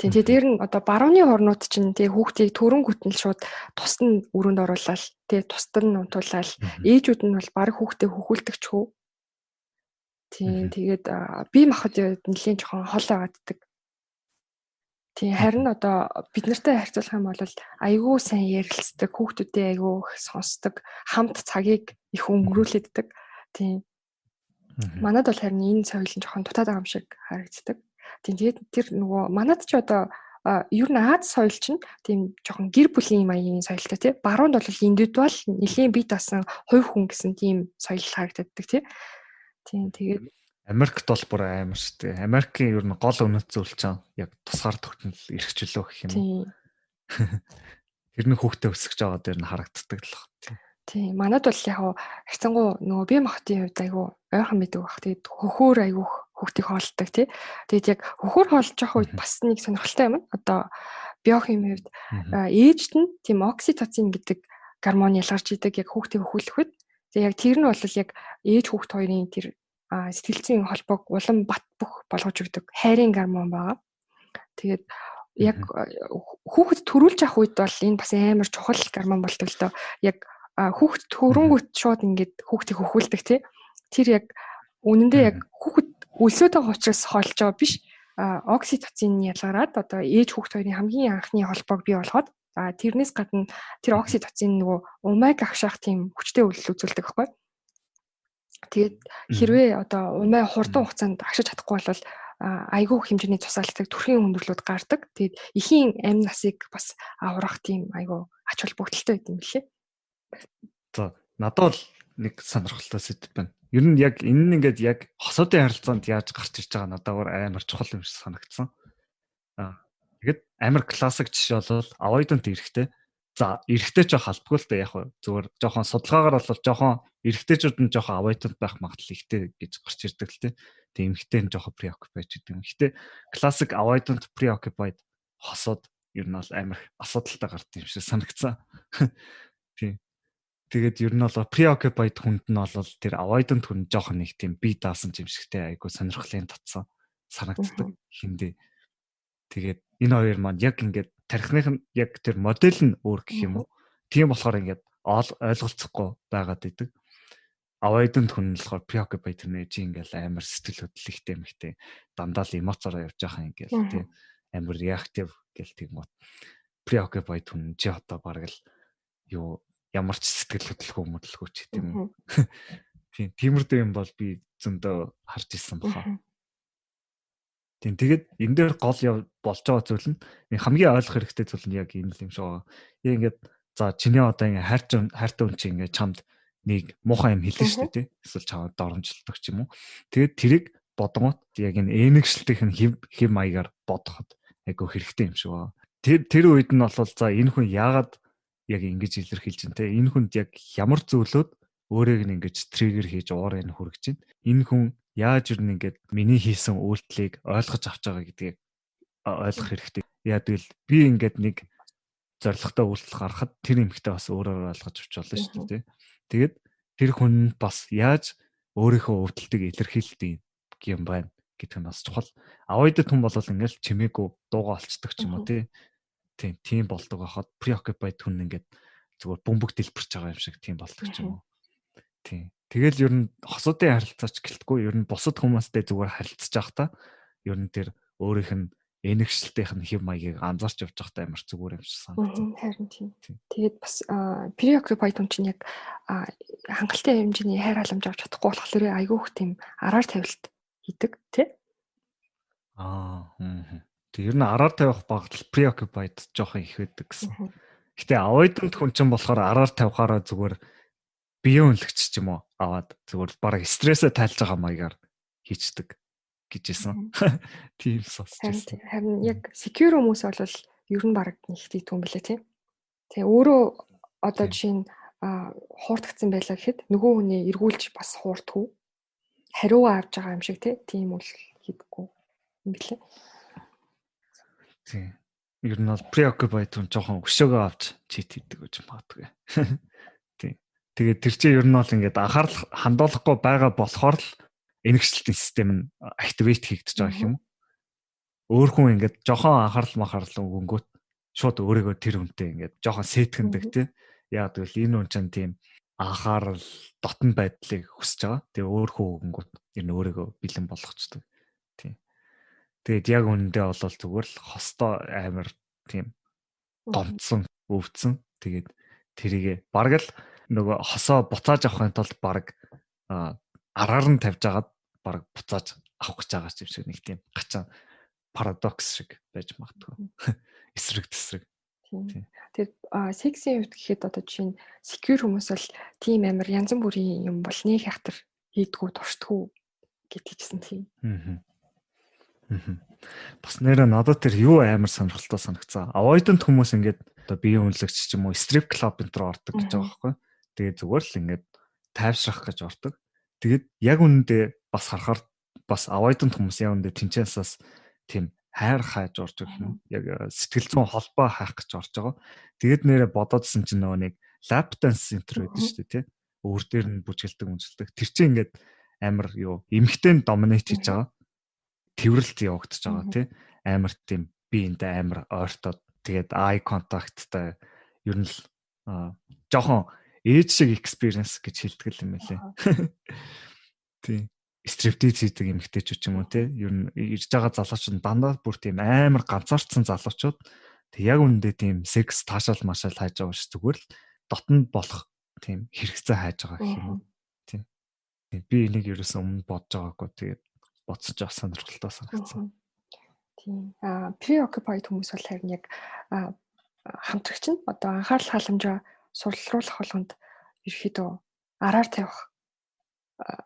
S2: Тэгээ дээр нь одоо барууны орнууд чинь тэгээ хүүхдийг төрөн гүтнэл шууд тусад нь өрөөнд оруулаад тэгээ тусад нь унтуулаад ээжүүд нь бол баг хүүхдээ хөхүүлдэг ч хөө. Тэгээд бие махбод нэлийн жоохон хол авааддаг. Харин одоо бид нартай харьцуулах юм бол айгүй сайн ярилцдаг, хүүхдүүдээ айгүй их сонсдог, хамт цагийг их өнгөрүүлэддэг. Манайд бол харин энэ соёл нь жоохон дутаад байгаа юм шиг харагддаг. Тэгээд тэр нөгөө манайд ч одоо ер нь Аз соёл чинь тийм жоохон гэр бүлийн маягийн соёлтой тий. Баруунд бол индивидуал нэлийн бие даасан хувь хүн гэсэн тийм соёл харагддаг тий. Тэгээд
S1: Америкт бол бүр амар шүү дээ. Америкийн ер нь гол үнэт зүйл чинь яг тусгаар тогтнол эрхчлөө гэх юм уу. Тэр нь хүүхдээ өсгөж байгаа дээр нь харагддаг л байна.
S2: Тийм. Манайд бол яг харьцангуй нөгөө бие махбодын хувьд айгүй ойрхон мэддэг баг. Тэгээд хөхөөр айгүй хүүхдийг хоолдог тий. Тэгээд яг хөхөөр хоолж байгаа үед бас нэг сонирхолтой юм. Одоо биохимийн хувьд ээжд нь тийм окситоцин гэдэг гормон ялгарч идэг яг хүүхдийг хөхүүлэх үед. Тэгээд яг тэр нь бол яг ээж хүүхд хоёрын тэр сэтгэл зүйн холбоог улам бат бөх болгож өгдөг хайрын гормон байгаа. Тэгээд яг хүүхэд төрүүлж авах үед бол энэ бас амар чухал гормон болдог л доо. Яг хүүхэд төрөнгөт шууд ингээд хүүхдийг хөхүүлдэг тий. Тэр яг үнэндээ яг хүүхэд өлсөд байгаа учраас хоолж байгаа биш. Окситоцин ялгараад одоо ээж хүүхд хоёрын хамгийн анхны холбоог бий болгоод тэрнээс гадна тэр окситоцин нөгөө умайг агшаах тийм хүчтэй үйлдэл үзүүлдэг байхгүй. Тэгээд хэрвээ одоо умай хурдан хугацаанд агшиж чадахгүй бол айгүй хэмжээний тусаалтыг төрхийн хүндрэлүүд гардаг. Тэгээд эхийн амь насыг бас аврах тийм айгүй ач холбогдолтой байт юм лээ.
S1: За надад бол нэг сонирхолтой сэдв байна. Ер нь яг энэ нь ингээд яг хосоодын харилцаанд яаж гарч ирж байгаа надад амар чухал юм шиг санагдсан. Тэгээд амар классик жишээ бол avoidant эрэхтэй. За эрэгтэй ч халбгүй л да яг зүгээр жоохон судалгаагаар бол жоохон эрэгтэйчүүд нь жоохон avoidant байх магадлал ихтэй гэж гарч ирдэг л тий. Тэгээ эмэгтэй нь жоохон preoccupied гэдэг юм. Гэхдээ classic avoidant preoccupied хосоод ер нь бол амар асуудалтай гардаг юм шиг санагцсан. Тий. Тэгээд ер нь бол preoccupied хүнд нь бол тэр avoidant хүн жоохон нэг тийм бие даасан юм шигтэй айгу сонирхлын татсан санагддаг хиндэ. Тэгээд энэ хоёр маань яг ингээд тархиных нь яг тэр модель нь өөр гэх юм уу. Тийм болохоор ингээд ойлголцохгүй байгаад идэг. Avoidant хүн нь болохоор preoccupied нэ чи ингээд амар сэтгэл хөдлөлтэй мэгтэй дандаа л эмоцороо явж байгаа юм ингээд тийм амар reactive гэл тийм үү. Preoccupied хүн чи одоо бараг л юу ямар ч сэтгэл хөдлөлгүй мөдлөхөө ч гэдэг юм. Тийм тиймэрдүү юм бол би зөндөө харж ирсэн баха. Тийм тэгээд энэ дээр гол болж байгаа зүйл нь хамгийн ойлгох хэрэгтэй зүйл нь яг энэ л юм шиг байгаа. Яг ингээд за чиний одоо ингээд хайртай хүн чинь ингээд чамд нэг муухай юм хэлнэ шүү дээ тий. Эсвэл чамд доромжилдог ч юм уу. Тэгээд тэрийг бодгоот яг энэ энэгшлтийн хэв маягаар бодоход айгу хэрэгтэй юм шиг байгаа. Тэр үед нь бол за энэ хүн яагаад яг ингэж илэрхийлж байна те. Энэ хүнд яг ямар зүйлүүд өөрийг нь ингэж триггер хийж уурыг нь хүргэж байна. Энэ хүн яаж юу нэгээд миний хийсэн үйлдэлийг ойлгож авч байгаа гэдгийг ойлгох хэрэгтэй. Яа гэвэл би ингээд нэг зоригтой үйлдэл гаргахад тэр эмэгтэй бас өөрөөр ойлгож авч болно шүү дээ. Тэгээд тэр хүн бас яаж өөрийнхөө өвдөлтийг илэрхийлдэг юм байна гэдэг нь бас чухал. Avoidant хүн бол ингээл чимээгүй дууга олцдог ч юм уу тийм болдог байхад preoccupied хүн ингээд зүгээр бөмбөг дэлбэрч байгаа юм шиг тийм болдог ч юм уу. Тийм. Тэгэл ер нь хосуудын харилцаач гэлтгүй ер нь бусад хүмүүстэй зүгээр харилцаж байхдаа ер нь тэр өөрийнх нь энэгшлтийнх нь хэв маягийг анзаарч явж байхдаа амар зүгээр юм шиг санагдав.
S2: Харин тийм. Тэгээд бас preoccupied хүн чинь яг хангалттай хэмжээний хайр халамж авч чадахгүй болохоор айгүй их тийм араар тавилт хийдэг тий.
S1: Тэг ер нь араар тавих багтал preoccupied жоохон их байдаг гэсэн. Гэтэ avoidant хүн чинь болохоор араар тавихаараа зүгээр биеийн үнэлэгч ч юм уу аваад зүгээр бараг стрессээ тайлж байгаа маягаар хийчдэг гэжсэн. Тийм сонсчихсан.
S2: Харин яг secure хүмүүс бол ер нь бараг нэг тийтгүй юм билээ тий. Тэгээ өөрөө одоо жишээ нь хуурдагцсан байлаа гэхэд нөгөө хүний эргүүлж бас хуурдгүй хариугаа авч байгаа юм шиг тий. Тийм үл хийдэггүй юм билээ.
S1: Тийм. Ер нь бол preoccupied хүн жоохон өшөөгөө авч чит хийдэг гэж магадгүй. Тэгээд тэр чинь ер нь бол ингээд анхаарал хандуулахгүй байгаа болохоор л энэгшлтийн систем нь активейт хийгдэж байгаа юм. Өөр хүн ингээд жоохон анхаарал өгөнгөт шууд өөрийгөө тэр хүнтэй ингээд жоохон сэтгэндэг тий. Яг тэгвэл энэ хүн чинь тийм анхаарал дотн байдлыг хүсэж байгаа. Тэгээ өөр хүн өгөнгөт энэ өөрийгөө бэлэн болгочдөг. Тийм. Тэгээд яг үнэндээ бол зүгээр л хостой амар тийм гомцсон өвдсөн. Тэгээд тэрийгэ бараг л нөгөө хосоо буцааж авахын тулд баг араар нь тавьж агаад баг буцааж авах гэж байгаа юм шиг нэг тийм гачаа парадокс шиг байж магадгүй. Эсрэг тесрэг.
S2: Тэгээд сексийн үед гэхэд одоо жишээ нь secure хүмүүс бол тийм амар янз бүрийн юм бол нэг хятар хийдгүү туршдгүү гэдгийгсэн тийм.
S1: Бас нэрээ надад тэр юу амар сонирхолтой санагцсан. Avoidant хүмүүс ингээд одоо биеийн үнэлэгч ч юм уу strip club энэ төр ордог гэж байгаа байхгүй. Тэгээд зүгээр л ингээд тайвшрах гэж ордог. Тэгээд яг үнэндээ бас харахаар бас avoidant хүмүүс яг үнэндээ тэнцэнсээс тийм хайр хайж орж байгаа юм. Яг сэтгэл зүйн холбоо хайх гэж орж байгаа. Тэгээд нэрээ бодоодсэн чинь нөгөө нэг lap dance center байдаг шүү дээ тий. Өөр дээр нь бүжгэлдэг. Тэр чинь ингээд амар юу эмхтэн доминate хийж байгаа. Тэврэлт явагдаж байгаа тий. Амар тийм биендээ амар ойртоод тэгээд eye contact-тай ер нь л жоохон ээж шиг experience гэж хэлдэг юм байлээ. Тийм. Striptease хийдэг эмэгтэйчүүд ч юм уу те. Ер нь ирж байгаа залуучууд дандаа бүр тийм амар ганцаардсан залуучууд. Тэг яг үүндээ тийм секс таашаал машаал хайж байгаа ш зүгээр л дотнд болох тийм хэрэгцээ хайж байгаа гэх юм уу. Тийм. Би энийг ерөөсөн өмнө бодож байгаагүй тэгээд бодсож авах сонирхолтой санагдсан.
S2: Тийм. Preoccupied хүмүүс бол харин яг хамтрагч нь одоо анхаарал халамжаа сулруулах болгонд ерөөхдөө араар тавих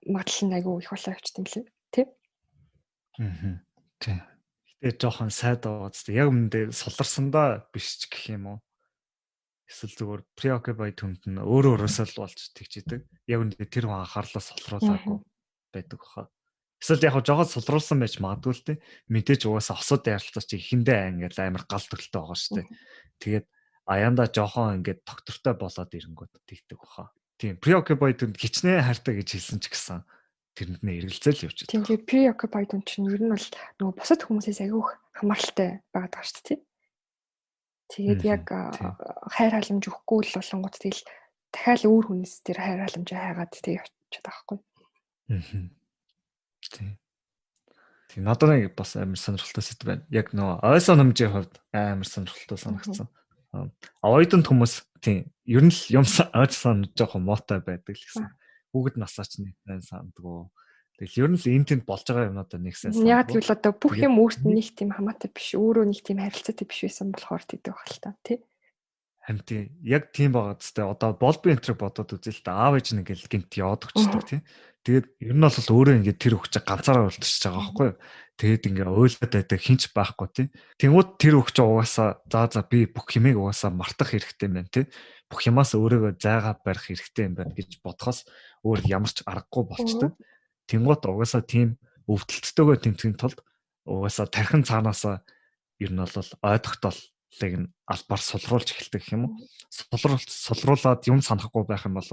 S2: магадлал нь айгүй их болоо явчихсан юм лээ. Тэ?
S1: Тийм. Гэтэ жоохон сайд байгаа зү. Яг өмнөдөө суларсандаа биш ч гэх юм уу. Эсвэл зүгээр preoccupied хүнд нь өөрөөсөө л болж тэгчидэг. Яг үндэ тэр хүн анхаарлаа солируулаагүй байдаг баха. Эсвэл яг жогоо сулруулсан байж магадгүй л те. Мэдээж угаасаа осод ярилцаж чи ихэндээ ингээд амар гал төлтөө байгаа шүү дээ. Тэгээд аяанда жоохон ингээд доктортой болоод ирэнгүүт тэгдэг баха. Тийм preoccupied хүнд хичнээн хайртай гэж хэлсэн ч гэсэн тэрэнд нь эргэлзэл явж байгаа.
S2: Тийм preoccupied хүн чинь ер нь бол нөгөө бусад хүмүүсээс айгүйх хамааралтай байгаад байгаа шүү дээ. Тэгээд яг хайр халамж өгөхгүй л болонгууд тэгэл дахиад өөр хүнээс тэр хайр халамжаа хайгаад тэг явчихад байгаа байхгүй.
S1: Тийм. Тийм надад нэг бас амар сонирхолтой сэдв байна. Яг нөгөө ой санамжийн хувьд амар сонирхолтой санагдсан. Оюутан хүмүүс тийм ер нь л юм ой санамж жоохон муутай байдаг л гэсэн. Бүгд насаач нэг сандгүй. Тэгэл ер нь л энэ тэнд болж байгаа юмнуудаа нэг сайн.
S2: Яг гэвэл одоо бүх юм өөрт нь нэг тийм хамаатай биш, өөрөө нэг тийм харилцаатай биш байсан болохоор тэгдэг байх л та тий.
S1: Харин тийм яг тийм байгаа ч гэдэг. Одоо бол би энтриг бодоод үзэл та аав ээж нэг л гинт яваад өгчдөг тий. Тэгээд ер нь бол өөрөө ингээд тэр өгч ганцаараа үлдчихэж байгаа байхгүй юу. Тэгээд ингээд ойлоод байдаг хинч байхгүй тий. Тэнгүүд тэр өгч угаасаа за би бүх юмыг угаасаа мартах хэрэгтэй юм байна тий. Бүх юмас өөрийгөө зайгаа барих хэрэгтэй юм байна гэж бодхоос өөр ямар ч аргагүй болчтой. Тэнгууд угаасаа тийм өвдөлттэйгөө тэмцэхийн тулд угаасаа тархин цаанаасаа ер нь бол ойдохтолыг нь албаар сулруулж эхэлдэг гэх юм уу? Сулруулад юм санахгүй байх юм бол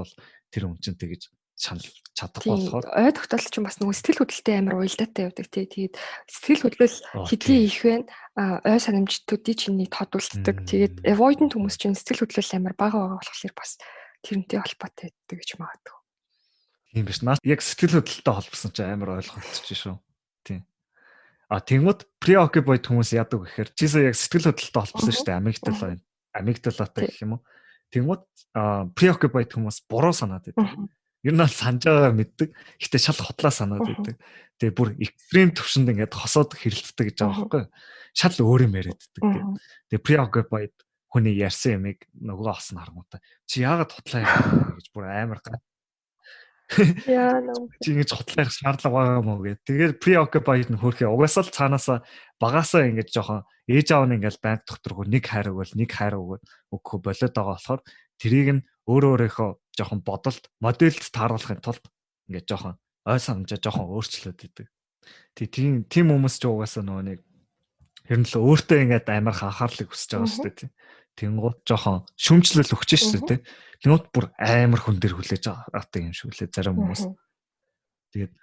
S1: тэр хүн чинь тэгэж шанал чадахгүй болохоор
S2: ойдохтол чинь бас нөгөө сэтгэл хөдлөлтөй амар уялдаатай явдаг тий. Тэгээд сэтгэл хөдлөл хэдий их байна. Ой санамжтуудыг чинь нэг тодулддаг. Тэгээд avoidant хүмүүс чинь сэтгэл хөдлөл амар бага байгаа болохоор бас тэрнтэй холбоотой байдаг гэж магадгүй.
S1: Тийм биш. Наад яг сэтгэл хөдлөлтөй холбосон чинь амар ойлгогдчих шүү. Тийм. Тэнгууд preoccupied хүмүүс яадаг гэхээр чисээ яг сэтгэл хөдлөлтөй холбосон шүү дээ. Амигдалатай гэх юм уу. Тэнгууд preoccupied хүмүүс буруу санаад байдаг. Ер нь санаж байгаа мэддэг. Гэхдээ шал хотлаа санаад байдаг. Тэгээ бүр экстрим төвшөнд ингээд хосоод хэрэлддэг гэж байгаа байхгүй юу? Шал өөр юм яриаддаг гэдэг. Тэгээ preoccupied хүний ярьсан юмыг нөгөө осно харангуйтай. Чи яагаад хотлаа ярьж гэж бүр амар гад.
S2: Яа нөө.
S1: Чи ингэж хотлах шаардлага байгаа юм уу гэдэг. Тэгээд preoccupied нь хөрхөө угаасаа л цаанаасаа багаасаа ингэж жоохон ээж аав нь ингээл банк докторгүй нэг хайр өгөөл өгөхө болоод байгаа болохоор тэрийг нь өөрөөхөө жоохон бодолд модельд тааруулахын тулд ингээд жоохон ой санамжаа жоохон өөрчлөөд идэг. Тийм хүмүүс ч угаасаа нөгөө нэг ер нь л өөртөө ингээд амар анхаарлыг хүсэж байгаа шүү дээ. Тэнгууд жоохон шүмжлэл өгч шүү дээ. Тэнгууд бүр амар хүн дээр хүлээж авдаг юм шиг үлээ зарим хүмүүс. Тэгээд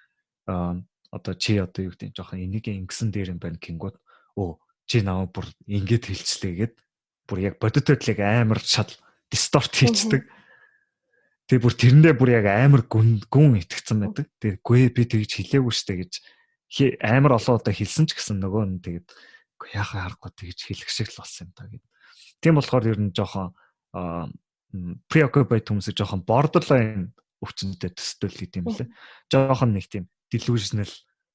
S1: одоо чи одоо юу гэдэг жоохон энийг ингэсэн дээр юм байна гингууд чи наваа бүр ингэж хэлчлээгээд бүр яг бодит байдлыг амар шал дисторт хийчдэг. Тэгээ бүр тэрэндээ бүр яг амар гүн итгэцэн байдаг. Тэгэхгүй би тэгж хэлээгүй штэ гэж амар олон удаа хэлсэн ч гэсэн нөгөө нь тэгээд яахаа харахгүй тэгж хэлэх шиг л болсон юм даа гэдэг. Тийм болохоор ер нь жоохон preoccupied хүмүүсийг жоохон borderline өвчнөдөө төстэй л гэдэм билээ. Жоохон нэг тийм delusional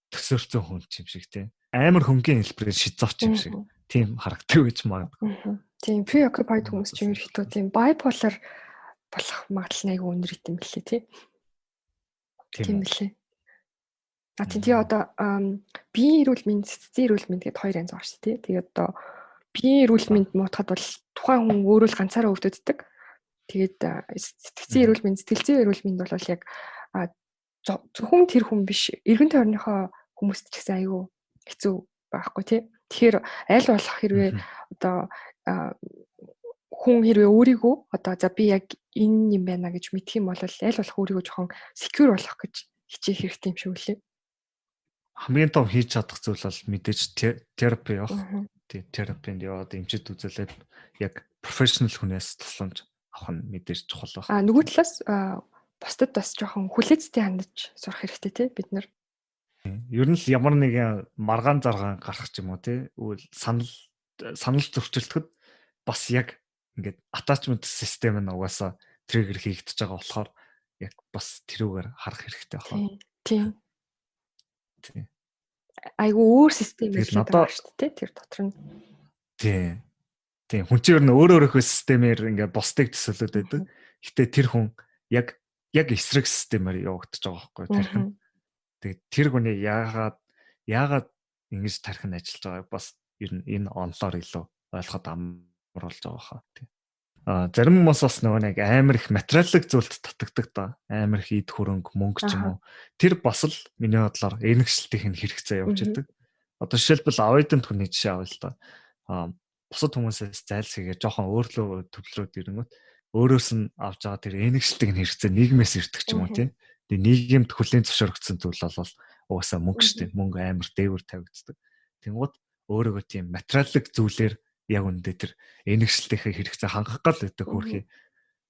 S1: төсөөрцөн хүн юм шиг тийм. Амар хөнгөн хэлбэрээр шизофрен юм шиг тийм харагддаг гэж магадгүй.
S2: Тийм preoccupied хүмүүс чинь ерөөхдөө тийм bipolar болох магадлал нэг өндөр юм билээ тий. Тийм билээ. Тэгээ одоо биеийн эрүүл мэнд, сэтгцийн эрүүл мэнд гэдэг хоёр янз байгаа шүү тий. Тэгээ одоо биеийн эрүүл мэнд муутахад бол тухайн хүн өөрөө л ганцаараа өвддөг. Тэгээд сэтгцийн эрүүл мэнд, сэтгэлзэн эрүүл мэнд бол яг зөвхөн тэр хүн биш, эргэн тойрныхоо хүмүүст ч гэсэн аюу хэцүү байхгүй тий. Тэгэхээр аль болох хэрвээ одоо хүн хэрвээ өөрийгөө одоо за би яг энэ юм байна гэж мэдэх юм бол аль болох өөрийгөө жоохон secure болгох гэж хичээх хэрэгтэй юм шиг үлээ.
S1: Хамгийн том хийж чадах зүйл бол мэдээж терапи явах. Тий, терапинд яваад эмчит үзүүлээд яг профешнл хүнээс тусламж авах нь мэдээж чухал байна.
S2: Нөгөө талаас бусдад бас жоохон хүлээцтэй хандаж сурах хэрэгтэй тий бид нар.
S1: Ер нь л ямар нэгэн маргаан заргаан гарах ч юм уу тий санал зөрчилдөд бас яг ингээд attachment system нь угаасаа триггер хийгдэж байгаа болохоор яг бас тэрүүгээр харах хэрэгтэй байна.
S2: Тийм. Айгу өөр систем байлаа шүү дээ тэр дотор нь. Тийм. Хүн чинь ер нь өөрийнхөө системээр ингээд бусдыг төсөөлөд байдаг. Гэтэ тэр хүн яг эсрэг системээр явагдаж байгаа байхгүй тархин. Тэгээд тэр хүний яагаад ингэж тархин ажиллаж байгааг бас ер нь энэ онлоор илүү ойлгоход амар болж байгаа хаа.
S1: Зарим хүмүүс бас нөгөө нэг амар их материалын зүйлд татдаг да. Амар их эд хөрөнгө, мөнгө ч юм уу. Тэр бас л миний бодлоор энэгшлтийн хэрэгцээ явж идэг. Одоо жишээлбэл авидын түүний жишээ авъя л да. Бусад хүмүүсээс зайлсхийгээ жоохон өөрлөө төвлөрөөд ирэнгүүт өөрөөс нь авч байгаа тэр энэгшлтийн хэрэгцээ нийгмээс ирдэг ч юм уу тийм. Тэгээ нийгэмд хүлээн зөвшөөрөгдсөн зүйл бол угаасаа мөнгө шүү дээ. Мөнгө амар дээвэр тавигддаг. Тэнгууд өөрөөгөө тийм материалын зүйлээр яг үндэ тэр энэгшлтийнхээ хэрэгцээ хангах гал гэдэг хөрхий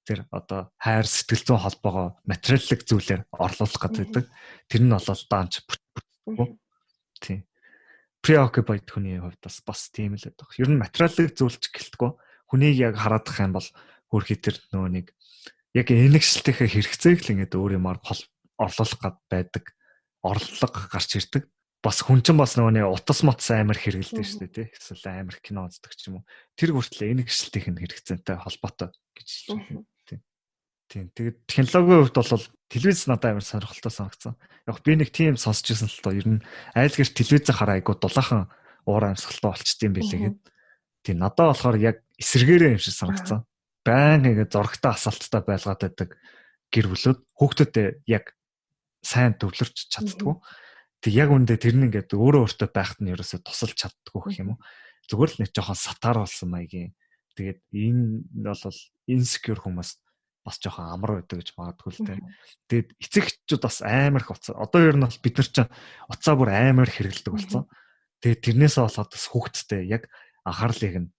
S1: тэр одоо хайр сэтгэл зүйн холбоогоо материалын зүйлээр орлуулах гэдэг. Тэр нь болол даанч тийм preoccupied хүний хувьд бас тийм л байдаг. Ер нь материалын зүйлч гэлтгөө хүнийг яг хараадах юм бол хөрхий тэр нөгөө нэг яг энэгшлтийнхээ хэрэгцээг л ингээд өөр юмар орлуулах гад байдаг. Орлого гарч ирдэг. Бас хүн чинь бас нөгөө нэг утас моц амар хэрэгэлдэг шүү дээ тий. Эсвэл амар кино үздэг ч юм уу. Тэр хүртэл энэгшлтийн хэрэгцээтэй холбоотой гэж хэлж байна. Тийм. Тэгээд технологийн хувьд бол телевиз надад амар сонирхолтой санагдсан. Яг би нэг тийм сонсч ирсэн л тоо. Ер нь айл гэрч телевизээ хараа айгу дулаахан уур амьсгалтай болчтой юм билээ гэд. Тийм надад болохоор яг эсэргээрээ юм шиг санагдсан. Байн ингээд зурагтай асаалттай байлгаад байдаг гэр бүлүүд хүүхдүүдэд яг сайн төвлөрч чаддгүй. Тэг яг үндэ тэр нь ингээд өөрөө өөртөө байхад нь ерөөсөө тусалж чаддгүй гэх юм уу. Зүгээр л нэг жоохон сатаар болсон маягийн. Тэгээд энэ бол insecure хүмүүс бас жоохон амар байдаг гэж магадгүй л дээ. Тэгээд эцэг эхчүүд бас амар их уцаа. Одоо ер нь бол бид нар чинь уцаа бүр амар хэрэгэлдэг болсон. Тэгээд тэрнээсээ болоод бас хүүхдтэй яг анхаарлыг нь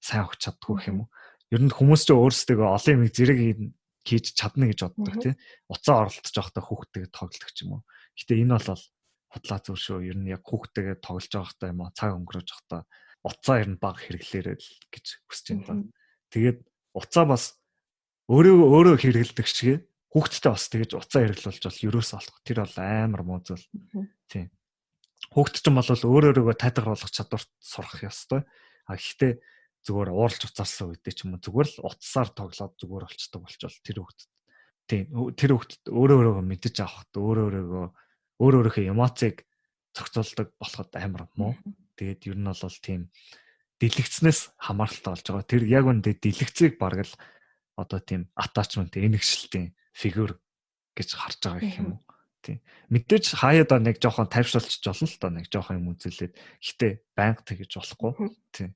S1: сайн өгч чаддгүй гэх юм уу. Ер нь хүмүүс ч өөрсдөө олон юм зэрэг хийж чадна гэж боддог тийм. Уцаа оролдож байхдаа хүүхдтэйгээ тоглолдог ч юм уу. Гэтэ энэ бол худлаа зүйл шүү. Ер нь яг хүүхдтэйгээ тоглож байхдаа юм аа цаг өнгөрөөж байхдаа уцаа ер нь баг хэрэглээрэй л гэж хүсэж байна. Тэгээд уцаа бас өөрөө хэрэглэдэг шиг хүүхдтэй бас тэгэж уцаа хэрэглүүлж бол ерөөс олох. Тэр бол амар муу зүйл. Тийм. Хүүхд ч юм бол өөрөөрөө тайлгаруулах чадварт сурах ёстой. Гэхдээ зүгээр ууралж уцаарсан үедээ ч юм уу зүгээр л утсаар тоглоод зүгээр болчдөг болчвол тэр хүүхд. Тийм. Тэр хүүхд өөрөө мэдэж авахт өөрөөрөө эмоцийг зохицуулдаг болоход амар муу. Тэгээд ер нь бол тийм дэлгэцнээс хамааралтай болж байгаа. Тэр яг үндэ дэлгэцийг бараг л одоо тийм attachment энэгшлтийн фигюр гэж харж байгаа гэх юм уу. Тийм. Мэдээж хаяада нэг жоохон тайвшруулчих болно л доо нэг жоохон юм үзүүлээд. Гэтэ байнга тэгэж болохгүй. Тийм.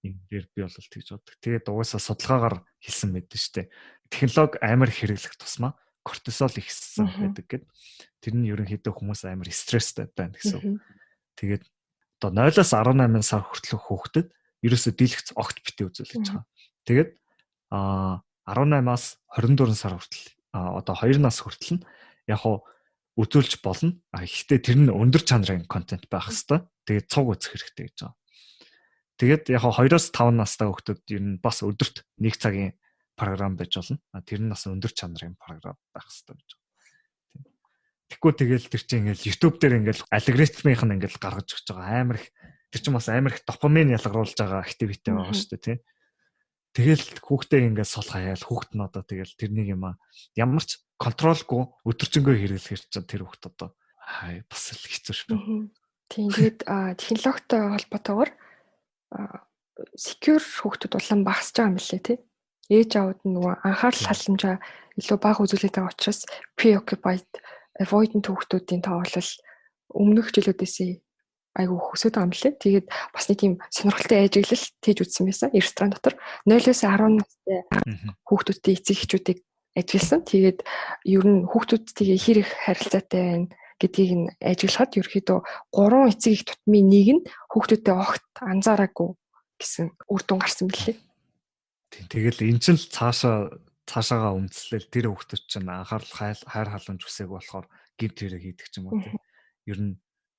S1: Энэ дээр би бол тэгж боддог. Тэгээд угаасаа судалгаагаар хэлсэн байдаг шүү дээ. Технологи амар хэрэглэх тусмаа кортизол ихссэн байдаг гэд. Тэр нь ерөнхийдөө хүмүүс амар стресстэй байна гэсэн. Тэгээд одоо 0-аас 18 сар хүртэлх хүүхдэд ерөөсөө дийлэгц огт битээ үзүүлж байгаа. Тэгээд 18-аас 24 сар хүртэл одоо 2 нас хүртэл нь яг хуу үзүүлж болно. Гэхдээ тэр нь өндөр чанарын контент байх хэвээр. Тэгээд цуг үзэх хэрэгтэй гэж байгаа. Тэгээд яг 2-оос 5 настай хүүхдүүд ер нь бас өдөрт 1 цагийн програм байж болно. Тэр нь бас өндөр чанарын програм байх хэрэгтэй гэж байна. Тэгэхгүй тэгэл тэр чинь ингээл YouTube дээр ингээл алгоритмынх нь ингээл гаргаж өгч байгаа амар их тэр чинь бас амар их допамин ялгаруулж байгаа активити байгаа шүү дээ тий. Тэгэл хүүхдээ ингээд сул хаяал хүүхд нь одоо тэгэл тэрнийг юм ямар ч контролгүй өдөржингөө хэрэглэхэр чинь тэр хүүхд одоо бас л хэцүү шүү.
S2: Тийм тэгээд технологитой холбоотойгоор secure хүүхдүүд улам багасж байгаа юм лээ тий. Ээж аауд нь нөгөө анхаарал халамжаа илүү бага үзүүлээд байгаа учраас preoccupied avoidant хүүхдүүдийн тоо бол өмнөх жилүүдээс айгүй хөсөд байгаа юм лээ. Тэгээд бас нэг тийм сонирхолтой ажиглал хийж үзсэн байсан. Ресторан дотор 0-аас 10 настай хүүхдүүдийн эцэг эхчүүдийг ажигласан. Тэгээд ер нь хүүхдүүдтэйгээ хэр их харилцаатай байна гэдгийг нь ажиглахад ерөөхдөө 3 эцэг эх тутмын нэг нь хүүхдүүдэд огт анзаараагүй гэсэн үр дүн гарсан билээ.
S1: Тэгэл эн чинь цаашаагаа үндэслэл тэр хүүхдүүд чинь анхаарал хайр халамж үсээг болохоор гинт тэрэг хийдэг ч юм уу тийм. Ер нь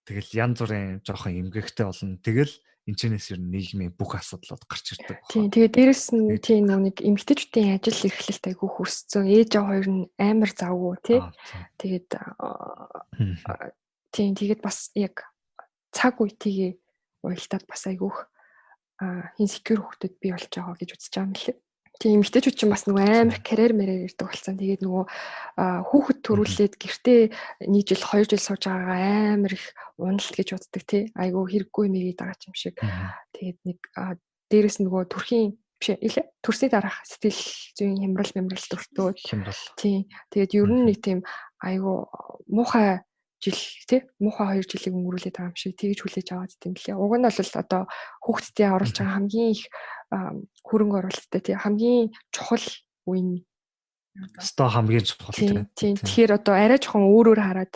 S1: тэгэл янз бүрийн жоохон эмгэгтэй болно. Тэгэл энэчнээс ер нь нийгмийн бүх асуудлууд гарч ирдэг.
S2: Тийм тэгээд дээрэс нь тийм нэг эмгэгтэйчүүдийн ажил эрхлэлт айгүй хүссэн. Ээж аваа хоёр нь амар завгүй тий. Тэгээд тийм тэгээд бас яг цаг үетэйгээ уялдаад бас айгүйх инсекюр хүүхдүүд бий болж байгаа гэж үзэж байгаа юм лээ. Тийм эмэгтэйчүүд чинь бас нөгөө амар карьер мэрээр ирдэг болсон. Тэгээд нөгөө хүүхэд төрүүлээд гэртээ 1 жил 2 жил сууж байгаагаа амар их уналт гэж боддог тий. Айгу хэрэггүй мэгээд байгаа юм шиг. Тэгээд нэг дээрэс нөгөө төрхийн биш ээ төрсний дараах сэтгэл зүйн хямрал дуртууд
S1: хямрал.
S2: Тийм. Тэгээд ер нь нэг тийм айгу муухай жил тий муухай 2 жилийг өнгөрүүлээд байгаа юм шиг тэгж хүлээж аваад идэм билээ. Уг нь бол одоо хүүхдтэй оруулж байгаа хамгийн их хөрөнгө оруулалттай тий хамгийн чухал үе нь.
S1: Өстой хамгийн чухал
S2: тий. Тэгэхээр одоо арай жоохон өөрөөр хараад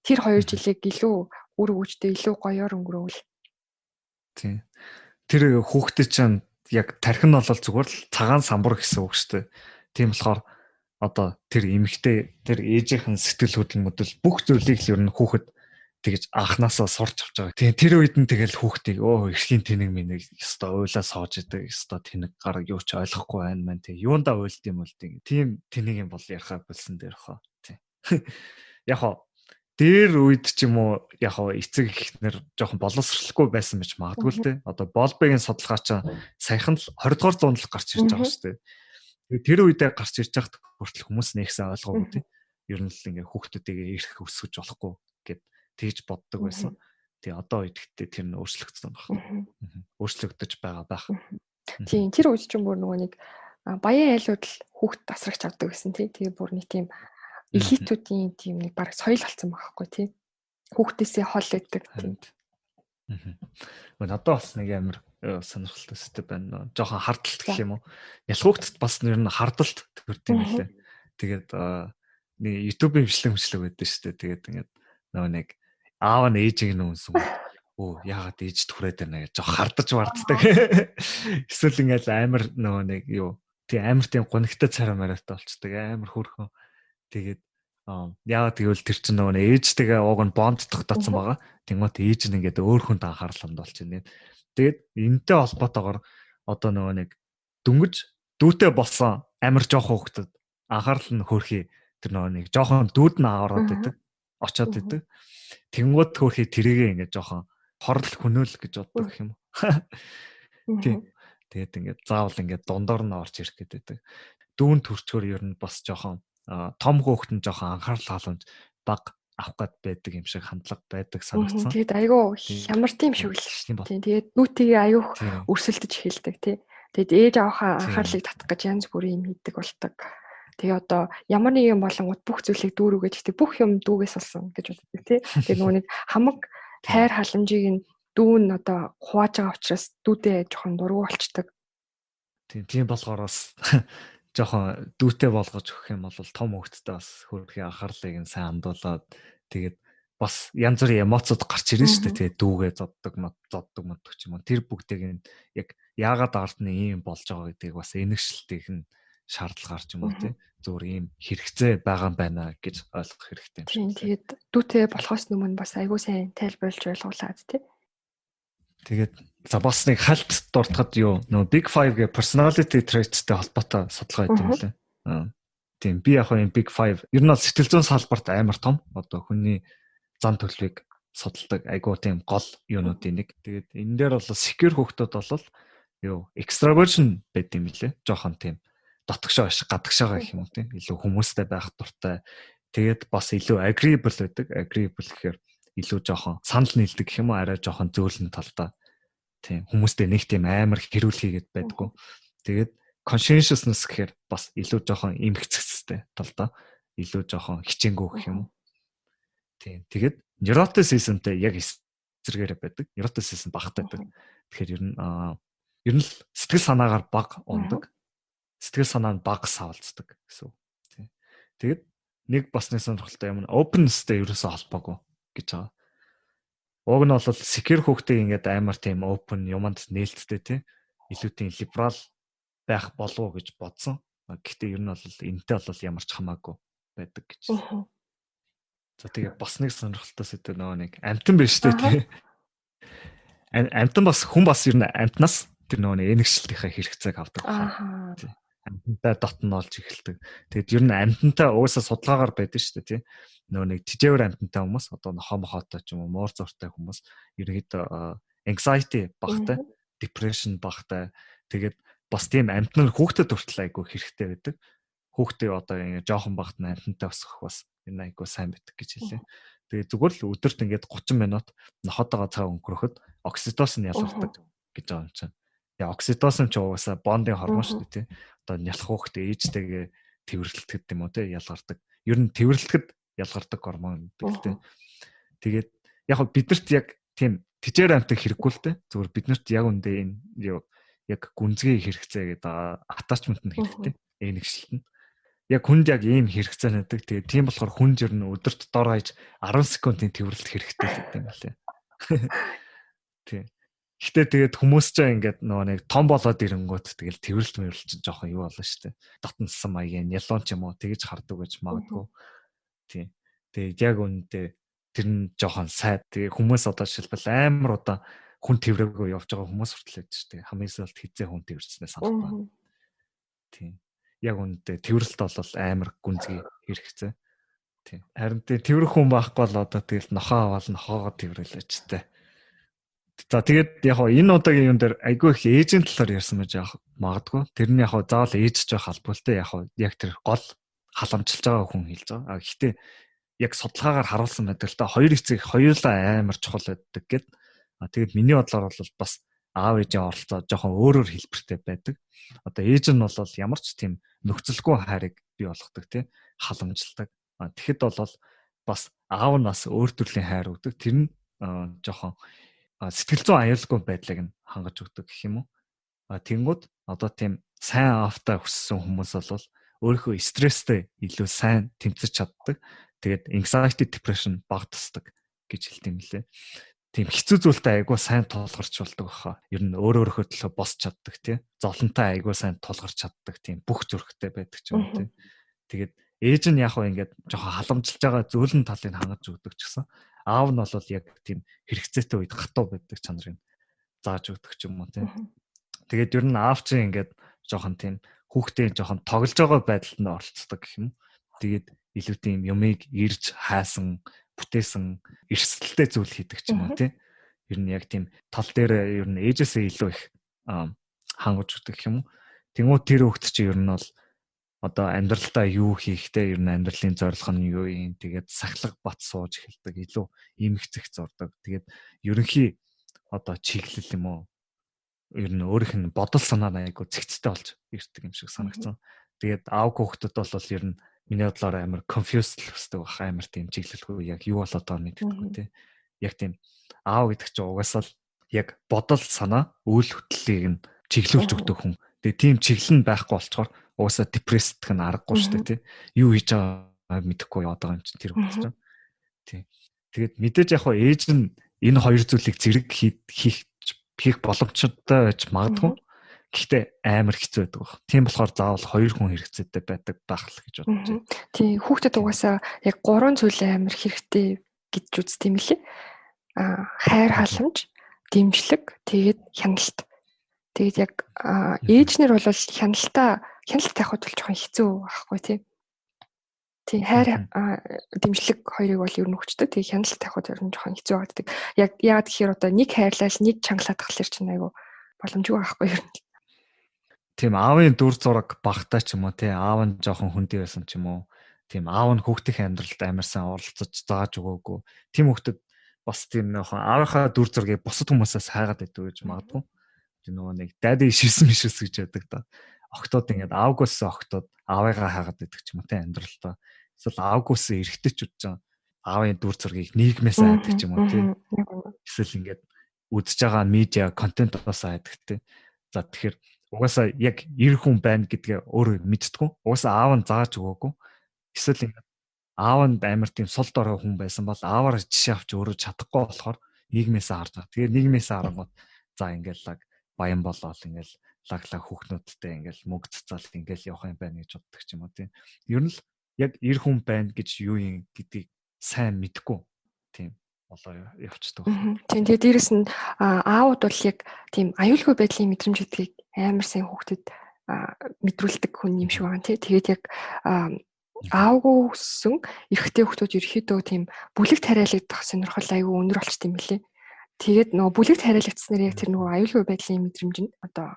S2: тэр 2 жилийг илүү үр өгөөжтэй илүү гоёор өнгөрөөвөл.
S1: Тий. Тэр хүүхдэд чинь яг тархин нь бол зүгээр л цагаан самбар гэсэн үг шүү дээ. Тийм болохоор одоо тэр эмэгтэй тэр ээжийнхэн сэтгэл хөдлөмөдөл бүх зүйлийг л ер нь хүүхэд тэгж анханасаа сурч авч байгаа. Тийм тэр үед нь тэгэл хүүхдийг эрхийн тэнэг минийг өстой уйлаа соож идэг өстой тэнэг гар юу ч ойлгохгүй байна мэн тийм юундаа уйлд юм бол тийм тэнэг юм бол ярихаа болсон дээр хаа. Тийм. Яг хаа дээр үед ч юм уу яг хаа эцэг эхнэр жоохон боловсралгүй байсан байж магадгүй л дээ. Одоо Болбегийн судалгаа чинь саяхан л 20 дугаар зуунд л гарч ирж байгаа шүү дээ. Тэр үедээ гарч ирж байхад хүртэл хүмүүс нэгсэн ойлгоогүй тийм. Ер нь л ингээ хүүхдүүдийг ирэх өсгөж болохгүй гэд тэгж боддог байсан. Тэгээ одоо үедээ тэр нь өөрчлөгдсөн байна. Өөрчлөгдөж байгаа байх.
S2: Тийм тэр үед ч юм бүр нөгөө нэг баян айлууд л хүүхд тасрагч авдаг гэсэн тийм. Тэгээ бүр нэг тийм элитүүдийн тийм нэг баг соёл болсон байхгүй тийм. Хүүхдээсээ хол өгдөг тийм.
S1: Надад бас нэг амар сонирхолтой сэдв байна. Жохон хардталт гэх юм уу. Ялхуугтд бас нэр нь хардталт төрд юм лээ. Тэгээд нэг YouTube-ийн бичлэг байдаг шүү дээ. Тэгээд ингээд нөгөө нэг аав нь ээжийг нь үнсэн. Яагаад ээж түрээд байна гэж жоо хардаж барддаг. Эсвэл ингээд амар нөгөө нэг юу тий амар тийм гонигтай царай мариатай болчдөг. Амар хөрхөн. Тэгээд яагаад гэвэл тэр чинь нөгөө ээжтэйгээ ууг нь бонд тогтооцсон байгаа. Тэнгуут ээж нь ингээд өөр хүнд анхаарал хандуулж байна. Тэгээд энэтэй холбоотойгоор одоо нөгөө нэг дөнгөж дүүтэй болсон амар жоохон хүүхдэд анхаарал нь хөөрхий тэр нөгөө нэг жоохон дүүд нь аваад байдаг. Очоод байдаг. Тэнгуут хөөрхий тэрийгээ ингээд жоохон хорл хөнөөл гэж боддог гэх юм уу. Тийм. Тэгээд ингээд заавал ингээд дундор нь орж ирэх гэдэг. Дүүн төрчгөр ер нь бас жоохон том хүүхэд нь жоохон анхаарал халамж баг авах гад байдаг юм шиг хандлага байдаг санагдсан.
S2: Тэгээд айгүй ямар тийм шиг л шүү дээ. Тэгээд нүүтийгээ аюух өрсөлдөж эхэлдэг тий. Тэгээд ээж авахаа анхаарлыг татах гэж янз бүрийн юм хийдэг болдог. Тэгээ одоо ямар нэг юм болонгууд бүх зүйлийг дүүрүүгээ гэхдээ бүх юм дүүгээс болсон гэж боддог тий. Тэгээд нөгөө нэг хамаг хайр халамжийг нь дүүн одоо хувааж байгаа учраас дүүдээ жоохон дургу болчдөг.
S1: Тийм болохоор бас жоохон дүүтэй болгож өгөх юм бол том хөвгтдээ бас хөрхийн анхаарлыг нь сайн хандуулаад тэгээд бас янз бүрийн эмоцуд гарч ирнэ шүү дээ. Тэгээд дүүгээ зоддог ч юм уу. Тэр бүгдийг нь яг яагаад ард нь ийм болж байгаа гэдгийг бас энэгшлтийг нь шаардлага гарч юм уу тий. Зүгээр ийм хэрэгцээ байгаа юм байна гэж ойлгох хэрэгтэй юм шиг.
S2: Тэгээд дүүтэй болохоос өмнө бас айгүй сайн тайлбарлаж ойлгуулад тий.
S1: Тэгээд за бас нэг хальт дуртахад юу нөө Big 5 гэх personality traits-тэй холбоотой судалгаа хийх юм лээ. Тийм би яг энэ Big 5 ер нь бол сэтгэл зүйн салбарт амар том одоо хүний зан төлөвийг судалдаг айгуу тийм гол юунуудын нэг. Тэгээд энэ дээр бол secure хүүхдүүд бол юу extraversion байд юм лээ. Жохон тийм дотгошоо биш гадагшаага гэх юм уу тийм илүү хүмүүстэй байх дуртай. Тэгээд бас илүү agreeable байдаг. Agreeable гэхээр илүү жоохон санал нийлдэг гэх юм уу арай жоохон зөөлөн талдаа тийм хүмүүстэй нэг тийм амар хэрүүл хийгээд байдгүй. Тэгээд conscientiousness гэхээр бас илүү жоохон эмгцэцтэй талдаа илүү жоохон хичээнгүү гэх юм уу. Тийм. Тэгээд neuroticismтэй яг эсрэгээрээ байдаг. Neuroticism багтай байдаг. Тэгэхээр ер нь сэтгэл санаагаар баг ундаг. Сэтгэл санаа нь баг савлцдаг гэсэн үг. Тийм. Тэгээд нэг бас нэг сонирхолтой юм нь openness-тэй ерөөсөө холбоогүй гэж байгаа. Уг нь бол secure хүүхдээ ингээд амар тийм open юмд нээлттэй тий илүү тийм либерал байх болов уу гэж бодсон. Гэхдээ ер нь бол энэтэй бол ямар ч хамаагүй байдаг гэж. За тэгээ бас нэг сонирхолтой сэдв нөгөө нэг амтан биш тий. Амтан бас хүн бас ер нь амтнаас тэр нөгөө нэг энэгшлтийнхаа хэрэгцээг авдаг байна. Амтантай дотн олж эхэлдэг. Тэгэд ер нь амтантай уусаа судалгаагаар байдаг шүү дээ тий. Нөгөө нэг тижээвэр амтантай хүмүүс одоо хомохоотой ч юм уу муур зуртай хүмүүс ерөөдөө anxiety багтай, depression багтай. Тэгээд бас тийм амтнаар хүүхдэд хүртэл айгүй хэрэгтэй байдаг. Хүүхдээ одоо ингэ жоохон багт нь амтантай өсгөх бас энэ айгүй сайн байдаг гэж хэлээ. Тэгээд зүгээр л өдөрт ингээд 30 минут нохотоогоо цаг өнгөрөхөд окситоцин ялгардаг гэж байгаа юм чинь. окситоцин ч угаасаа бондын гормон шүү дээ тий. Одоо нялх хуухт ээжтэйгээ тэрвэрлэхэд юм уу тий ялгардаг. Ер нь тэрвэрлэхэд ялгардаг гормон гэдэг тий. Тэгээд яг биднэрт яг тийм тижээр амтыг хэрэггүй л тий. Зүгээр биднэрт яг үндэ энэ яг гүнзгий хэрэгцээ гэдэг attachment нь хэрэгтэй. Нэгшилт нь. Яг хүнд яг ийм хэрэгцээ нэдэг. Тэгээд тийм болохоор хүн жир нь өдөрт дор хаяж 10 секундын тэрвэрлэх хэрэгтэй гэдэг юм байна лээ. Тий. Гэтэ тэгээд хүмүүс ч ингээд нөгөө нэг том болоод ирэнгүүт тэгэл тэрвэрлэлт мэрвэрлэл чинь жоохон юу болно шүү дээ. Дотноссан маягийн нялон ч юм уу тэгэж хардаг гэж магадгүй. Тий. Тэгээд яг үүндээ тэр нь жоохон сайд. Тэгээд хүмүүс одоо жишээлбэл амар удаа хүн тэрврээгүй явж байгаа хүмүүс хүртэл байдаг шүү дээ. Хамгийн сүүлд хизээ хүн тэрвэрснээ санахгүй. Тий. Яг үүндээ тэрвэрлэлт бол амар гүнзгий хэрэгцээ. Тий. Харин тэрвэрх хүн байхгүй бол одоо тэгэл нохоо аваад нохоогоо тэрвэрлэж тээ. За тэгээд яг энэ удаагийн юм дээр айгүй их ээжийн талаар ярьсан байж магадгүй. Тэрний яг заавал ээжж байх албатай яг тэр гол халамжилж байгаа хүн хэлж байгаа. Гэхдээ яг судалгаагаар харуулсан байдаг л та хоёр эцэг хоёулаа амар чухал байдаг гэд. Тэгээд миний бодлоор бол бас аав ээжийн оролцоо жоохон өөрөөр хэлбэртэй байдаг. Одоо ээж нь бол ямар ч тийм нөхцөлгүй хайрыг бий болгодог тий халамжилдаг. Тэгэхэд бол бас аав нь бас өөр төрлийн хайр өгдөг. Тэр нь жоохон сэтгэл зүйн аюулгүй байдлыг нь хангаж өгдөг гэх юм уу. Тэнгүүд одоо тийм сайн аавтай өссөн хүмүүс бол өөрийнхөө стресстэй илүү сайн тэмцэж чаддаг. Тэгээд anxiety depression багтдаг гэж хэлт юм лээ. Тийм хэцүү зүйлтэй айгүй сайн тулгарч болдог баха. Ер нь өөрөөхөө төлөө босч чаддаг тий. Зовлонтой айгүй сайн тулгарч чаддаг тийм бүх зүрхтэй байдаг ч юм уу тий. Тэгээд ээж нь яг ингээд жоохон халамжилж байгаа зөөлөн талыг хангаж өгдөг ч гэсэн аав нь бол яг тийм хэрэгцээтэй үед хатуу байдаг чанарыг зааж өгдөг ч юм уу тий. Тэгээд ер нь аав чинь ингээд жоохон тийм хүүхдээ жоохон тоглож байгаа байдалд нь оролцдог гэх юм. Тэгээд илүү тийм юмыг ирж хайсан, бүтээсэн, эрсдэлтэй зүйл хийдэг ч юм уу тий. Ер нь яг тийм тал дээр ер нь ээжээсээ илүү их хангаж өгдөг гэх юм. Тэнгүүд тэр хүүхд чинь ер нь бол одоо амьдралдаа юу хийхтэй ер нь амьдралын зорилго нь юу юм. Тэгээд сахилга бат сууж эхэлдэг, илүү эмгцэх зурдаг. Тэгээд ерөнхий одоо чиглэл юм уу. Ер нь өөрийнх нь бодол санаа айгу цэгцтэй болж ирдэг юм шиг санагдсан. Тэгээд аав хүүхдүүд бол ер нь миний бодлоор амар confused өсдөг бах амар тийм чиглэлгүй яг юу болоод байгааг мэддэггүй тий. Яг тийм аав гэдэг чинь угаасаа л яг бодол санаа үйл хөдлөлийг нь чиглүүлж өгдөг хүн. Тэгээд тийм чиглэл нь байхгүй болчоор угаасаа депрессдэх нь аргагүй шүү дээ тий. Юу хийж байгааг мэдэхгүй яваад байгаа юм чинь тэр хүмүүс чинь. Тий. Тэгээд мэдээж яг хоо ээж нь энэ хоёр зүйлийг зэрэг хийх боломжтой байж магадгүй. Гэхдээ амар хэцүү байдаг баг. Тийм болохоор заавал хоёр хүн хэрэгцээтэй байдаг байх л гэж бодож байна.
S2: Тийм хүүхдэд угаасаа яг гурван зүйл амар хэрэгтэй гэж үздэг юм лээ. Хайр халамж, дэмжлэг, тэгээд хяналт. Тэгээд яг ээжнэр бол хяналт тавихад бол жоохон хэцүү байхгүй тийм. Тийм хайр дэмжлэг хоёрыг бол ер нь өгчдөг. Тэгээд хяналт тавихад ер нь жоохон хэцүү байдаг. Яг яагаад гэхээр одоо нэг хайрлал, нэг чангалаад тахлаар чинь айгу боломжгүй байхгүй ер нь.
S1: Тийм аавын дүр зураг багтаа ч юм уу тий аав нь жоохон хүндий байсан ч юм уу тийм аав нь хүүхдийн амьдралд амар сайн оролцож зааж өгөөгүй тийм хүүхдэд бас тийм нөхөн аавынхаа дүр зургийг бусад хүмүүсээс хайгаад байдаг гэж магадгүй тийм нөгөө нэг daddy issues гэж байдаг да октод ингээд аавгүйсэн октод аавыгаа хайгаад байдаг ч юм уу тий амьдралдаа эсвэл аавгүйсэн эргэжтэйчүүд ч аавын дүр зургийг нийгмээс хайдаг ч юм уу тий эсвэл ингээд үзэж байгаа медиа контентоос хайдаг тий за тэгэхээр угаасаа яг эр хүн байна гэдгээ өөрөө мэдтгүү. Угаасаа аав нь зааж өгөөгүй. Эсвэл ингээд аав нь амар тийм сул дорой хүн байсан бол ааваар жишээ авч өөрөө чадахгүй болохоор нийгмээс харж байгаа. Тэгээд нийгмээс харангууд за ингээд лаг баян болоод ингээд лаглаг хүүхнүүдтэй ингээд мөнгө цацаал ингээд явах юм байна гэж боддог ч юм уу тийм. Ер нь л яг эр хүн байна гэж юу юм гэдгийг сайн мэдгүй. Тийм болоо явцдаг.
S2: Тийм тэгээд дээрэс нь аауд бол яг тийм аюулгүй байдлын мэдрэмж гэдгийг амар сайн хүүхдэд мэдрүүлдэг хүн юм шиг байна тий. Тэгээд яг аавгүй өссөн эрэгтэй хүүхдүүд ерөөхдөө тийм бүлэгт хараалагдах сонирхол аюу өнөр болчт юм билээ. Тэгээд нөгөө бүлэгт хараалагдсанаар яг тэр нөгөө аюулгүй байдлын мэдрэмж нь одоо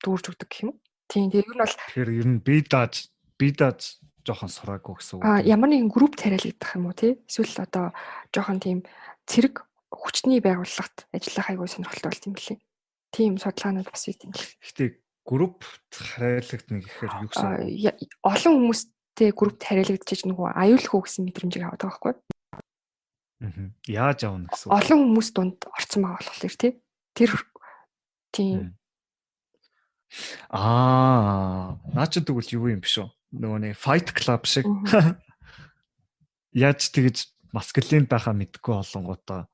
S2: дүүрж өгдөг гэх юм. Тийм тэр нь бол
S1: тэгэхээр ер нь би дааж жоохон сураагүй гэсэн үг.
S2: Ямар нэгэн групп хараалагдах юм уу тий. Эсвэл одоо жоохон тийм цэрэг хүчний байгууллагт ажиллах аюу сонирхолтой болт юм билээ. тийм судалгаанууд бас үүд юм.
S1: Гэхдээ групп харилцагдан гэхээр юу гэсэн үг вэ?
S2: Олон хүмүүстэй группт харилцаж нөгөө аюулгүй гэсэн мэдрэмжийг аваад байгаа байхгүй.
S1: Яаж авна гэсэн үг?
S2: Олон хүмүүс дунд орцсон байгаа болохоор тэр тийм
S1: наа чи тэгвэл юу юм биш үү? Нөгөө нэг Fight Club шиг яаж тэгж маскулин байхаа мэдгүй болонгуудаа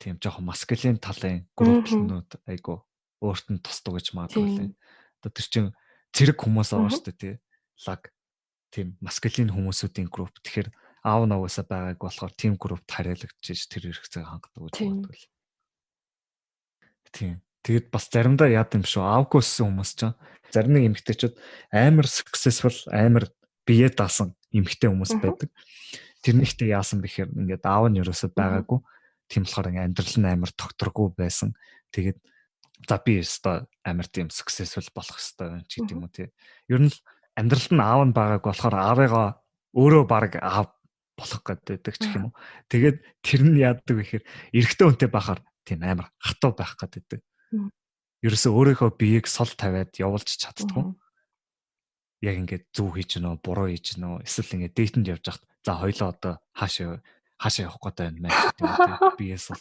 S1: тийм жоохон маскулин талын группнууд айгу өөрт нь тусдаг гэж магадгүй. Одоо тэр чин цэрэг хүмүүс аваа штэ тий. Лаг тийм маскулин хүмүүсүүдийн групп. Тэгэхээр аав наваасаа байгааг болохоор team group харилцаж тэр хэрэгцээг хангадаг гэж магадгүй. Тийм. Тэгэд бас заримдаа яад юм шүү. Аавгүй өссөн хүмүүс ч зарим нэг эмэгтэйчүүд амар successful, амар бие даасан эмэгтэй хүмүүс байдаг. Тэр нэгтэй яасан бэхээр ингээд аав нь ерөөсөд байгаагүй. Тийм болохоор амьдрал нь амар тогтворгүй байсан. Тэгээд за би өстой амар тийм successful болох хэвээр ч гэдэг юм уу тий. Ер нь амьдралд нь аав нь байгаагүй болохоор аавыгаа өөрөө баг аав болох гэдэг ч юм уу. Тэгээд тэр нь яадаг вэ гэхээр эрэгтэй хүнтэй байхаар тийм амар хатуу байх гэдэг. Ерөөсөө өөрийнхөө биеийг сол тавиад явуулж чаддгүй. Яг ингээд зүв хийж гэнэ, буруу хийж гэнэ, эсвэл ингээд дээтэнд явж хахад за хоёлоо одоо хаашаа явах гэдэг юм байна. Биеэс сол.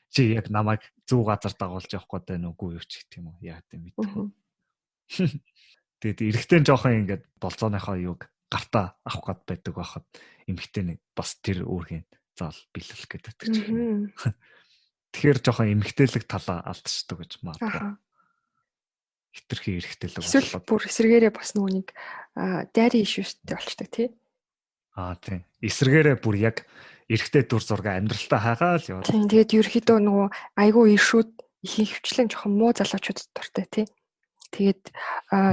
S1: Чи яг намайг зүв газар дагуулж явах гэдэг нь үгүй юу ч гэх юм уу. Яг тийм мэдгүй. Тэгээд эрэгтэй жоохон ингээд болцооныхоо юг гартаа авах гээд байдаг байхад эмэгтэй нэг бас тэр үүргийн заал биелүүлэх гэдэг чинь. Тэгэхээр жоохон эмэгтэйлэг талаа алдчихдаг гэж магадгүй. Хитрхи эрэгтэйлэг болоод.
S2: Эсвэл бүр эсрэгээрээ бас нүунийг дайри ишүүстэй болчдаг тий.
S1: Тийм. Эсрэгээрээ бүр яг эрэгтэй дүр зураг амьдралтаа хайгаал яваад.
S2: Тийм. Тэгээд ерөөхдөө нөгөө айгүй иршүүд их хвчлэн жоохон муу залуучууд дуртай тий. Тэгээд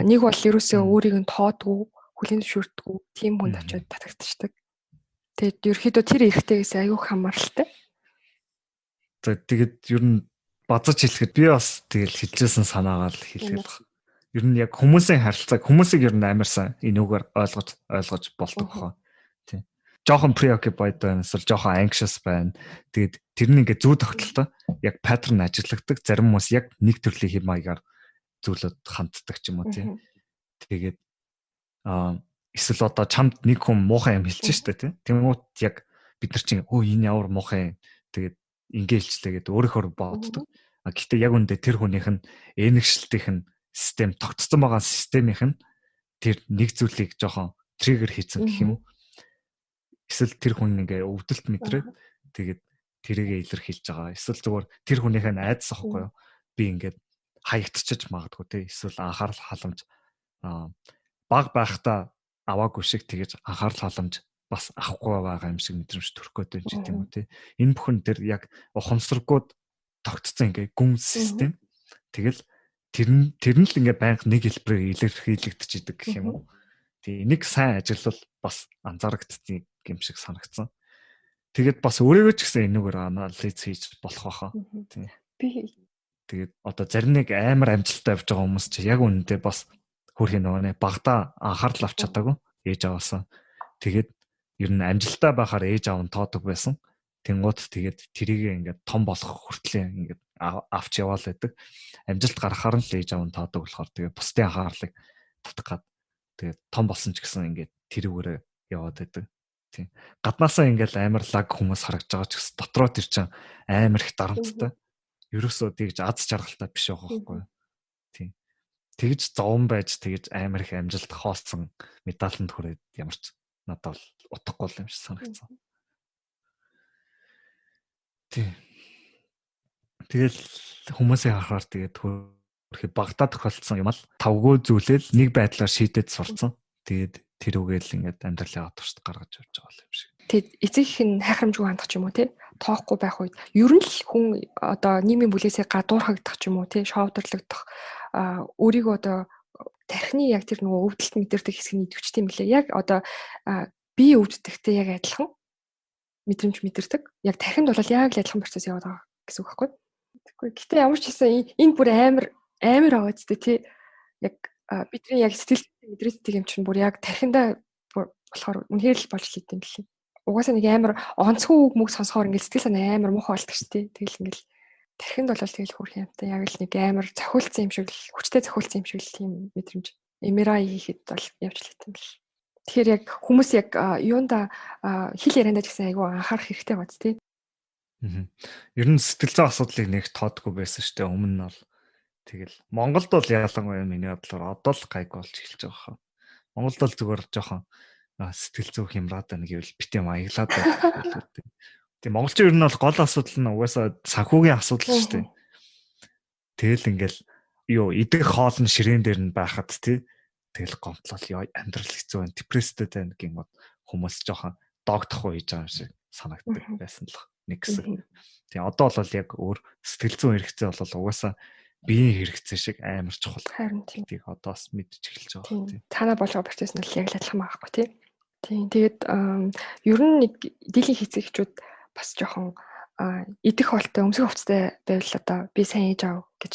S2: нэг бол ерөөсөө өөрийг нь тоодгүй, хүлээн зөвшөөрдөггүй тийм хүнд очиод татагдчихдаг. Тэгээд ерөөхдөө тэр эрэгтэйгээс айгүй хамааралтай.
S1: Тэгээд ер нь базаж хэлэхэд би бас тэгэл хэлжсэн санаагаал хэлэх байх. Ер нь яг хүмүүсийн харилцааг хүмүүсийг ер нь амар сайн энүүгээр ойлгож болдог хаа. Тийм. Жохон preoccupied байна, эсвэл жохон anxious байна. Тэгээд тэр нь ингээ зүү тогтолтой яг паттерн ажилладаг. Зарим хүмүүс яг нэг төрлийн хэм маягаар зүйлүүд ханддаг ч юм уу тийм. Тэгээд эсвэл одоо чамд нэг хүн муухай юм хэлж штэ тийм. Тэнгуут яг бид нар чинь энэ ямар муухай юм. Тэгээд ингээйлчлээ гэдэг өөрөөр боддог. Гэхдээ яг үндэ тэр хүнийх нь энэгшлтийнх нь систем тогтцсон байгаа системийнх нь тэр нэг зүйлийг жоохон триггер хийцэн гэх юм уу. Эсвэл тэр хүн ингээ өвдөлт мэдрээд тэгээд тэрийгэ илэрхийлж байгаа. Эсвэл зүгээр тэр хүнийх нь айдас ахгүй юу. Би ингээд хаягдчихж магадгүй те. Эсвэл анхаарал халамж баг байхдаа аваагүй шиг тэгэж анхаарал халамж бас авахгүй байгаа юм шиг мэдрэмж төрөх гэдэг юм чи тийм үү те. Энэ бүхэн тэр яг ухамсаргууд тогтцсон ингээ гүн систем. Тэгэл тэр нь л ингээ байнга нэг хэлбэрээр илэрхийлэгдэж идэг гэх юм уу. Тэгээ нэг сайн ажиглал бас анзаарагддаг юм шиг санагдсан. Тэгээд бас өөрийгөө ч гэсэн энэгээр анализ хийж болох байхаа. Тийм.
S2: Би
S1: тэгээд одоо зарим нэг амар амжилттай явж байгаа хүмүүс чи яг үнэндээ бас хөрхийн нөгөө багада анхаарал авч чадаагүй ээж аваасаа. Тэгээд ер нь амжилттай байхаар ээж аав нь тоодог байсан. Тэнгууд тэгээд тэрийг ингээд том болох хүртлээр ингээд авч яваал байдаг. Амжилт гаргахаар нь л ээж аав нь тоодог болохоор тэгээд бусдын анхаарлыг татах гад тэгээд том болсон ч гэсэн ингээд тэрүүгээрээ яваад байдаг. Тийм. Гаднаасаа ингээд амар лаг хүмүүс харагдж байгаа ч гэсэн дотроо тэр чинь амар их дарамттай. Ерөөсөө тэгж аз жаргалтай биш байгаа байхгүй юу? Тийм. Тэгж зовон байж тэгж амар их амжилт хооцсон медаланд хүрээд ямар ч надад бол утгагүй юм шиг санагдсан. Тийм. Тэгэл хүмүүсийн харахаар тэгээд хөрхи багтаа тохиолдсон юм л тавгүй зүйлэл нэг байдлаар шийдэж сурцсан. Тэгээд тэрүүгээл ингээд амьдралаа туршид гаргаж явж байгаа юм шиг.
S2: тэгэд эцэгийнх нь хайхрамжгүй хандах ч юм уу тий тоохгүй байх үед ер нь л хүн одоо нийгмийн бүлээсээ гадуурхагдах ч юм уу тий шоударлагдах өөрийгөө одоо тархины яг тэр нөгөө өвдөлт мэдэрдэг хэсэг нь идэвчтэй юм лээ. Яг одоо бие өвддөгтэй яг адилхан мэдрэмж мэдэрдэг. Яг тархинд бол яг л адилхан процесс яваад байгаа гэсэн үг байхгүй. Тэгэхгүй гэхдээ ямар ч хэсэн энэ бүр амар байгаа ч тий яг бидний яг сэтгэл мэдрээддэг юм чинь бүр яг тархиндаа болохоор үнэхээр л болж лийд юм лээ. Угаасаа нэг амар онцгой үг мөг сонсохоор ингээд сэтгэл санаа амар муухай болдог шүү дээ. Тэгэл ингээд тархинд бол тэгэл хүрх юмтай яг л нэг амар цохиулсан юм шиг л хүчтэй цохиулсан юм шиг л тийм мэдрэмж. MRI хийхэд бол явж л идэв л. Тэгэхээр яг хүмүүс яг юунда хэл яриандаа ч гэсэн айгүй анхаарах хэрэгтэй бац тий.
S1: Ер нь сэтгэл зүйн асуудлыг нэг тоодгүй байсан шүү дээ. Өмнө нь бол тэгэл Монголд бол ялангуяа миний бодлоор одоо л гайг болж эхэлж байгаа хаа. Монголд бол зүгээр жоохон сэтгэл зүйн хямраад байна гэвэл битээ маяглаад байна. Тийм монголчин ер нь бол гол асуудал нь угаасаа санхүүгийн асуудал шүү дээ. Тэгэл ингээл юу идэх хоол нь ширээн дээр нь байхад тий тэгэл гомдлол амьдрал хэцүү байна, депресстэй байна гэмэд хүмүүс жоохон догдох хийж байгаа юм шиг санагддаг байсан л нэг хэсэг. Тийм одоо бол яг өөр сэтгэл зүйн хэрэгцээ бол угаасаа биеийн хэрэгцээ шиг амар чухал.
S2: Харин
S1: тийм одоос мэдж эхэлж байгаа
S2: тийм. Танаа болгоо процесс нь л яг л адилхан байхгүй тий. Тийм тэгээд ер нь нэг дийлэн хийцэгчүүд бас жоохон идэх хоолтой өмсөх хувцастай байвал одоо би сайн ээж аав гэж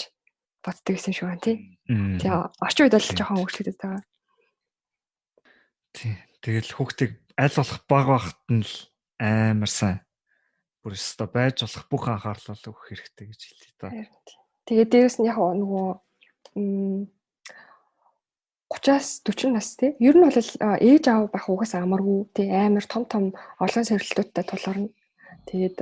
S2: боддог гэсэн шиг байна тий. Тэгээ орчин үед бол жоохон өөрчлөгдөж байгаа.
S1: Тий. Тэгэл хүүхдийг аль болох баг багт нь л амар сайн бүр өстө байж болох бүх анхаарлаа өгөх хэрэгтэй гэж хэлээ та.
S2: Тэгээ дээрэс нь яг нөгөө 30-аас 40 нас тий. Ер нь бол ээж аав байх угаасаа амаргүй тий амар том олон сорилтуудтай тулгарна. Тэгээд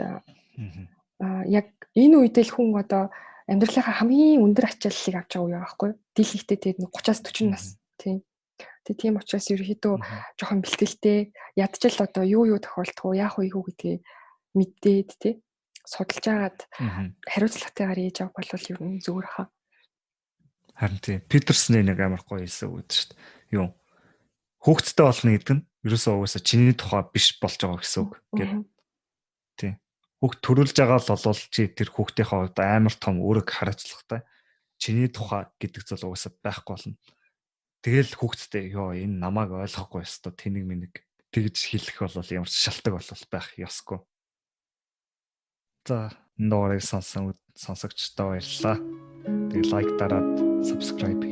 S2: яг энэ үедээ л хүн одоо амьдралынхаа хамгийн өндөр ачааллыг авч байгаа үе байхгүй. Дийлэнхтэй тэгээд 30-аас 40 нас тий. Тэгээд тийм учраас ерөөхдөө жоохон бэлтгэлтэй ядчил одоо юу тохиолдох вэ, яах вэ гэдгийг мэддээд тий. Судалж агаад хариуцлагатайгаар ээж авах бол ер нь зүгээр хаа.
S1: Харин тий. Питерсны нэг амар гоё хэлсэн үг шүү дээ. Юу? Хүүхдтэй болно гэдэг нь ерөөсөө угаасаа чиний тухай биш болж байгаа гэсэн үг гэдэг. Тий. Хүүхд төрүүлж байгаа л болвол чи тэр хүүхдийнхээ хувьд амар том үүрэг хариуцлагатай. Чиний тухай гэдэг зүйл угаасаа байхгүй болно. Тэгэл хүүхдтэй ёо энэ намайг ойлгохгүй ёстой тэнэг мэнэг тэгж хэлэх бол ямар ч шалтгаан бол байх ёсгүй. За нуурыг сонсогчдоо баярлалаа. Тэгээ лайк дараад subscribe